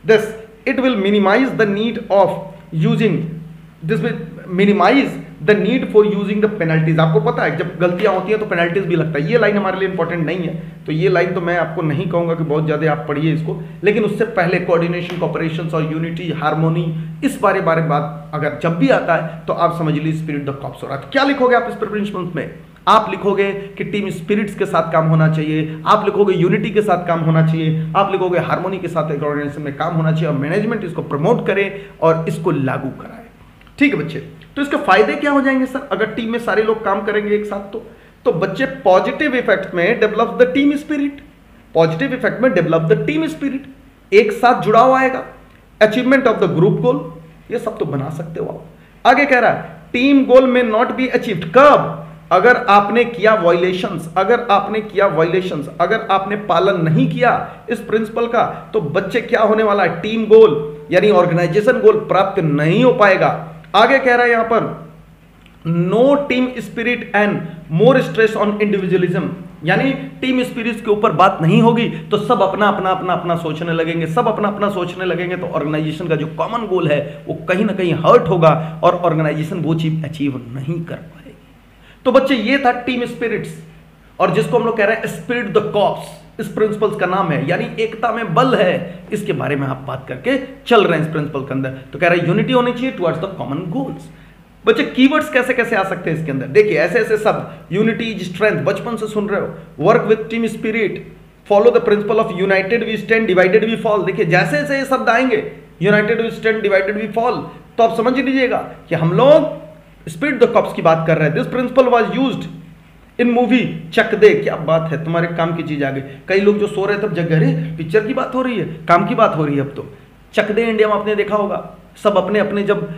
This it will minimise the need of using, this will minimise the need for using the penalties. आपको पता है जब गलतियां होती हैं तो पेनल्टीज भी लगता है। ये लाइन हमारे लिए इंपॉर्टेंट नहीं है, तो ये लाइन तो मैं आपको नहीं कहूंगा कि बहुत ज्यादा आप पढ़िए इसको, लेकिन उससे पहले कोऑर्डिनेशन, कोऑपरेशन और यूनिटी, हार्मोनी, इस बारे बात अगर जब भी आता है तो आप समझ लीजिए स्पिरिट द कॉर्प्स हो रहा है। तो क्या लिखोगे आप इस प्रिपरेशन में, आप लिखोगे कि टीम स्पिरिट्स के साथ काम होना चाहिए, आप लिखोगे यूनिटी के साथ काम होना चाहिए, आप लिखोगे हार्मोनी के साथ एक ऑर्गेनाइजेशन में काम होना चाहिए और मैनेजमेंट इसको प्रमोट करे और इसको लागू कराए। ठीक है बच्चे, तो इसके फायदे क्या हो जाएंगे सर अगर टीम में सारे लोग काम करेंगे एक साथ? तो बच्चे पॉजिटिव इफेक्ट में develop the team spirit, positive effect में डेवलप द टीम स्पिरिट, एक साथ जुड़ाव आएगा, अचीवमेंट ऑफ द ग्रुप गोल, ये सब तो बना सकते हो आप। आगे कह रहा है टीम गोल में नॉट बी अचीव्ड, कब? अगर आपने किया वायलेशंस, अगर आपने किया वायलेशंस, अगर आपने पालन नहीं किया इस प्रिंसिपल का, तो बच्चे क्या होने वाला है, टीम गोल यानी ऑर्गेनाइजेशन गोल प्राप्त नहीं हो पाएगा। आगे कह रहा है यहां पर no team spirit and more stress on individualism, यानी टीम स्पिरिट के ऊपर बात नहीं होगी तो सब अपना अपना अपना अपना सोचने लगेंगे, सब अपना अपना सोचने लगेंगे, तो ऑर्गेनाइजेशन का जो कॉमन गोल है वो कहीं ना कहीं हर्ट होगा और ऑर्गेनाइजेशन वो चीज अचीव नहीं कर पाएगी। तो बच्चे ये था टीम स्पिरिट्स, और जिसको हम लोग कह रहे हैं स्पिरिट द कॉर्प्स, इस प्रिंसिपल्स का नाम है, यानी एकता में बल है, इसके बारे में आप बात करके चल रहे हैं इस प्रिंसिपल के अंदर। तो कह रहा है यूनिटी होनी चाहिए टुवर्ड्स द कॉमन गोल्स। बच्चे कीवर्ड्स कैसे कैसे आ सकते हैं इसके अंदर, देखिए ऐसे ऐसे शब्द, यूनिटी इज स्ट्रेंथ, बचपन से सुन रहे हो, work with team spirit, follow the principle of united we stand, divided we fall. देखिए जैसे जैसे ये शब्द आएंगे, united we stand, divided we fall, तो आप समझ लीजिएगा कि हम लोग स्पिरिट द कॉर्प्स की बात कर रहे हैं। This principle was used in movie Chak De, क्या बात है, तुम्हारे काम की चीज आ गई। कई लोग जो सो रहे तब जग गए, पिक्चर की बात हो रही है, काम की बात हो रही है। अब तो चक दे इंडिया में आपने देखा होगा, सब अपने अपने जब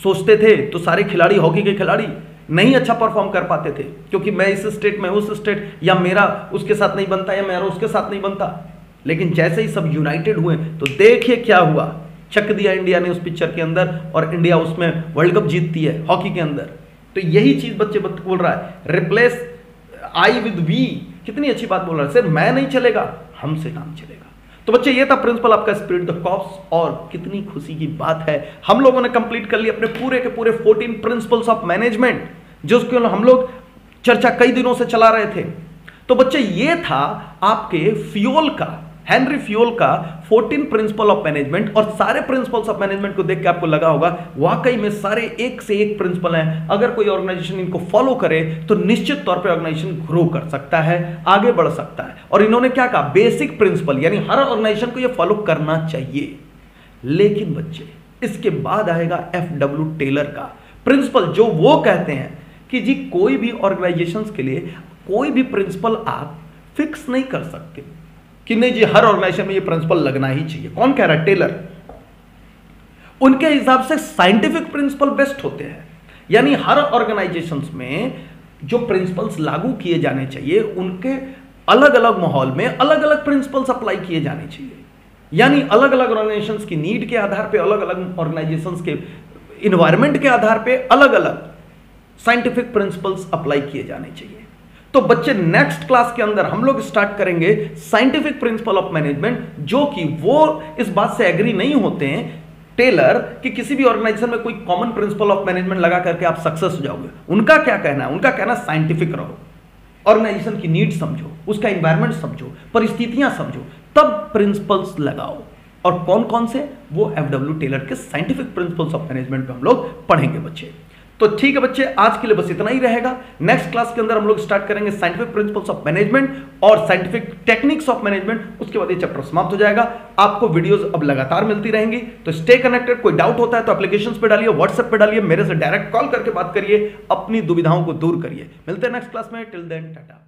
सोचते थे तो सारे खिलाड़ी, हॉकी के खिलाड़ी नहीं अच्छा परफॉर्म कर पाते थे, क्योंकि मैं इस स्टेट में उस स्टेट, या मेरा उसके साथ नहीं बनता या मेरा उसके साथ नहीं बनता। लेकिन जैसे ही सब यूनाइटेड हुए तो देखिए क्या हुआ, चक दिया इंडिया ने उस पिक्चर के अंदर और इंडिया उसमें वर्ल्ड कप जीतती है हॉकी के अंदर। तो यही चीज बच्चे बोल रहा है, रिप्लेस आई विद वी, कितनी अच्छी बात बोल रहा है, सिर्फ मैं नहीं चलेगा, हमसे काम चलेगा। तो बच्चे ये था प्रिंसिपल आपका स्पिरिट द कॉर्प्स, और कितनी खुशी की बात है हम लोगों ने कंप्लीट कर लिया अपने पूरे के पूरे 14 प्रिंसिपल्स ऑफ मैनेजमेंट, जिसके हम लोग चर्चा कई दिनों से चला रहे थे। तो बच्चे ये था आपके फ्यूल का, हेनरी फ्यूल का 14 प्रिंसिपल ऑफ मैनेजमेंट, और सारे प्रिंसिपल्स ऑफ मैनेजमेंट को देख के आपको लगा होगा वाकई में सारे एक से एक प्रिंसिपल हैं। अगर कोई ऑर्गेनाइजेशन इनको फॉलो करे तो निश्चित तौर पे ऑर्गेनाइजेशन ग्रो कर सकता है, आगे बढ़ सकता है। और इन्होंने क्या कहा, बेसिक प्रिंसिपल, यानी हर ऑर्गेनाइजेशन को ये फॉलो करना चाहिए। लेकिन बच्चे इसके बाद आएगा FW टेलर का प्रिंसिपल, जो वो कहते हैं कि जी कोई भी ऑर्गेनाइजेशन के लिए कोई भी प्रिंसिपल आप फिक्स नहीं कर सकते कि नहीं जी हर ऑर्गेनाइजेशन में ये प्रिंसिपल लगना ही चाहिए। कौन कह रहा है, टेलर। उनके हिसाब से साइंटिफिक प्रिंसिपल बेस्ट होते हैं, यानी हर ऑर्गेनाइजेशंस में जो प्रिंसिपल्स लागू किए जाने चाहिए उनके अलग अलग माहौल में अलग अलग प्रिंसिपल्स अप्लाई किए जाने चाहिए, यानी अलग अलग ऑर्गेनाइजेशंस की नीड के आधार पे, अलग अलग ऑर्गेनाइजेशंस के इन्वायरमेंट के आधार पे अलग अलग साइंटिफिक प्रिंसिपल्स अप्लाई किए जाने चाहिए। तो बच्चे नेक्स्ट क्लास के अंदर हम लोग स्टार्ट करेंगे साइंटिफिक प्रिंसिपल ऑफ मैनेजमेंट, जो कि वो इस बात से एग्री नहीं होते हैं टेलर कि किसी भी ऑर्गेनाइजेशन में कोई कॉमन प्रिंसिपल ऑफ मैनेजमेंट लगा करके आप सक्सेस हो जाओगे। उनका क्या कहना है, उनका कहना साइंटिफिक रहो, ऑर्गेनाइजेशन की नीड समझो, उसका एनवायरनमेंट समझो, परिस्थितियां समझो, तब प्रिंसिपल्स लगाओ। और कौन कौन से, वो FW टेलर के साइंटिफिक प्रिंसिपल्स ऑफ मैनेजमेंट पे हम लोग पढ़ेंगे बच्चे। तो ठीक है बच्चे, आज के लिए बस इतना ही रहेगा। नेक्स्ट क्लास के अंदर हम लोग स्टार्ट करेंगे साइंटिफिक प्रिंसिपल्स ऑफ मैनेजमेंट और साइंटिफिक टेक्निक्स ऑफ मैनेजमेंट। उसके बाद ये चैप्टर समाप्त हो जाएगा। आपको वीडियोस अब लगातार मिलती रहेंगी, तो स्टे कनेक्टेड। कोई डाउट होता है तो एप्लीकेशंस पे डालिए, व्हाट्सएप पे डालिए, मेरे से डायरेक्ट कॉल करके बात करिए, अपनी दुविधाओं को दूर करिए। मिलते हैं नेक्स्ट क्लास में। Till then Tata.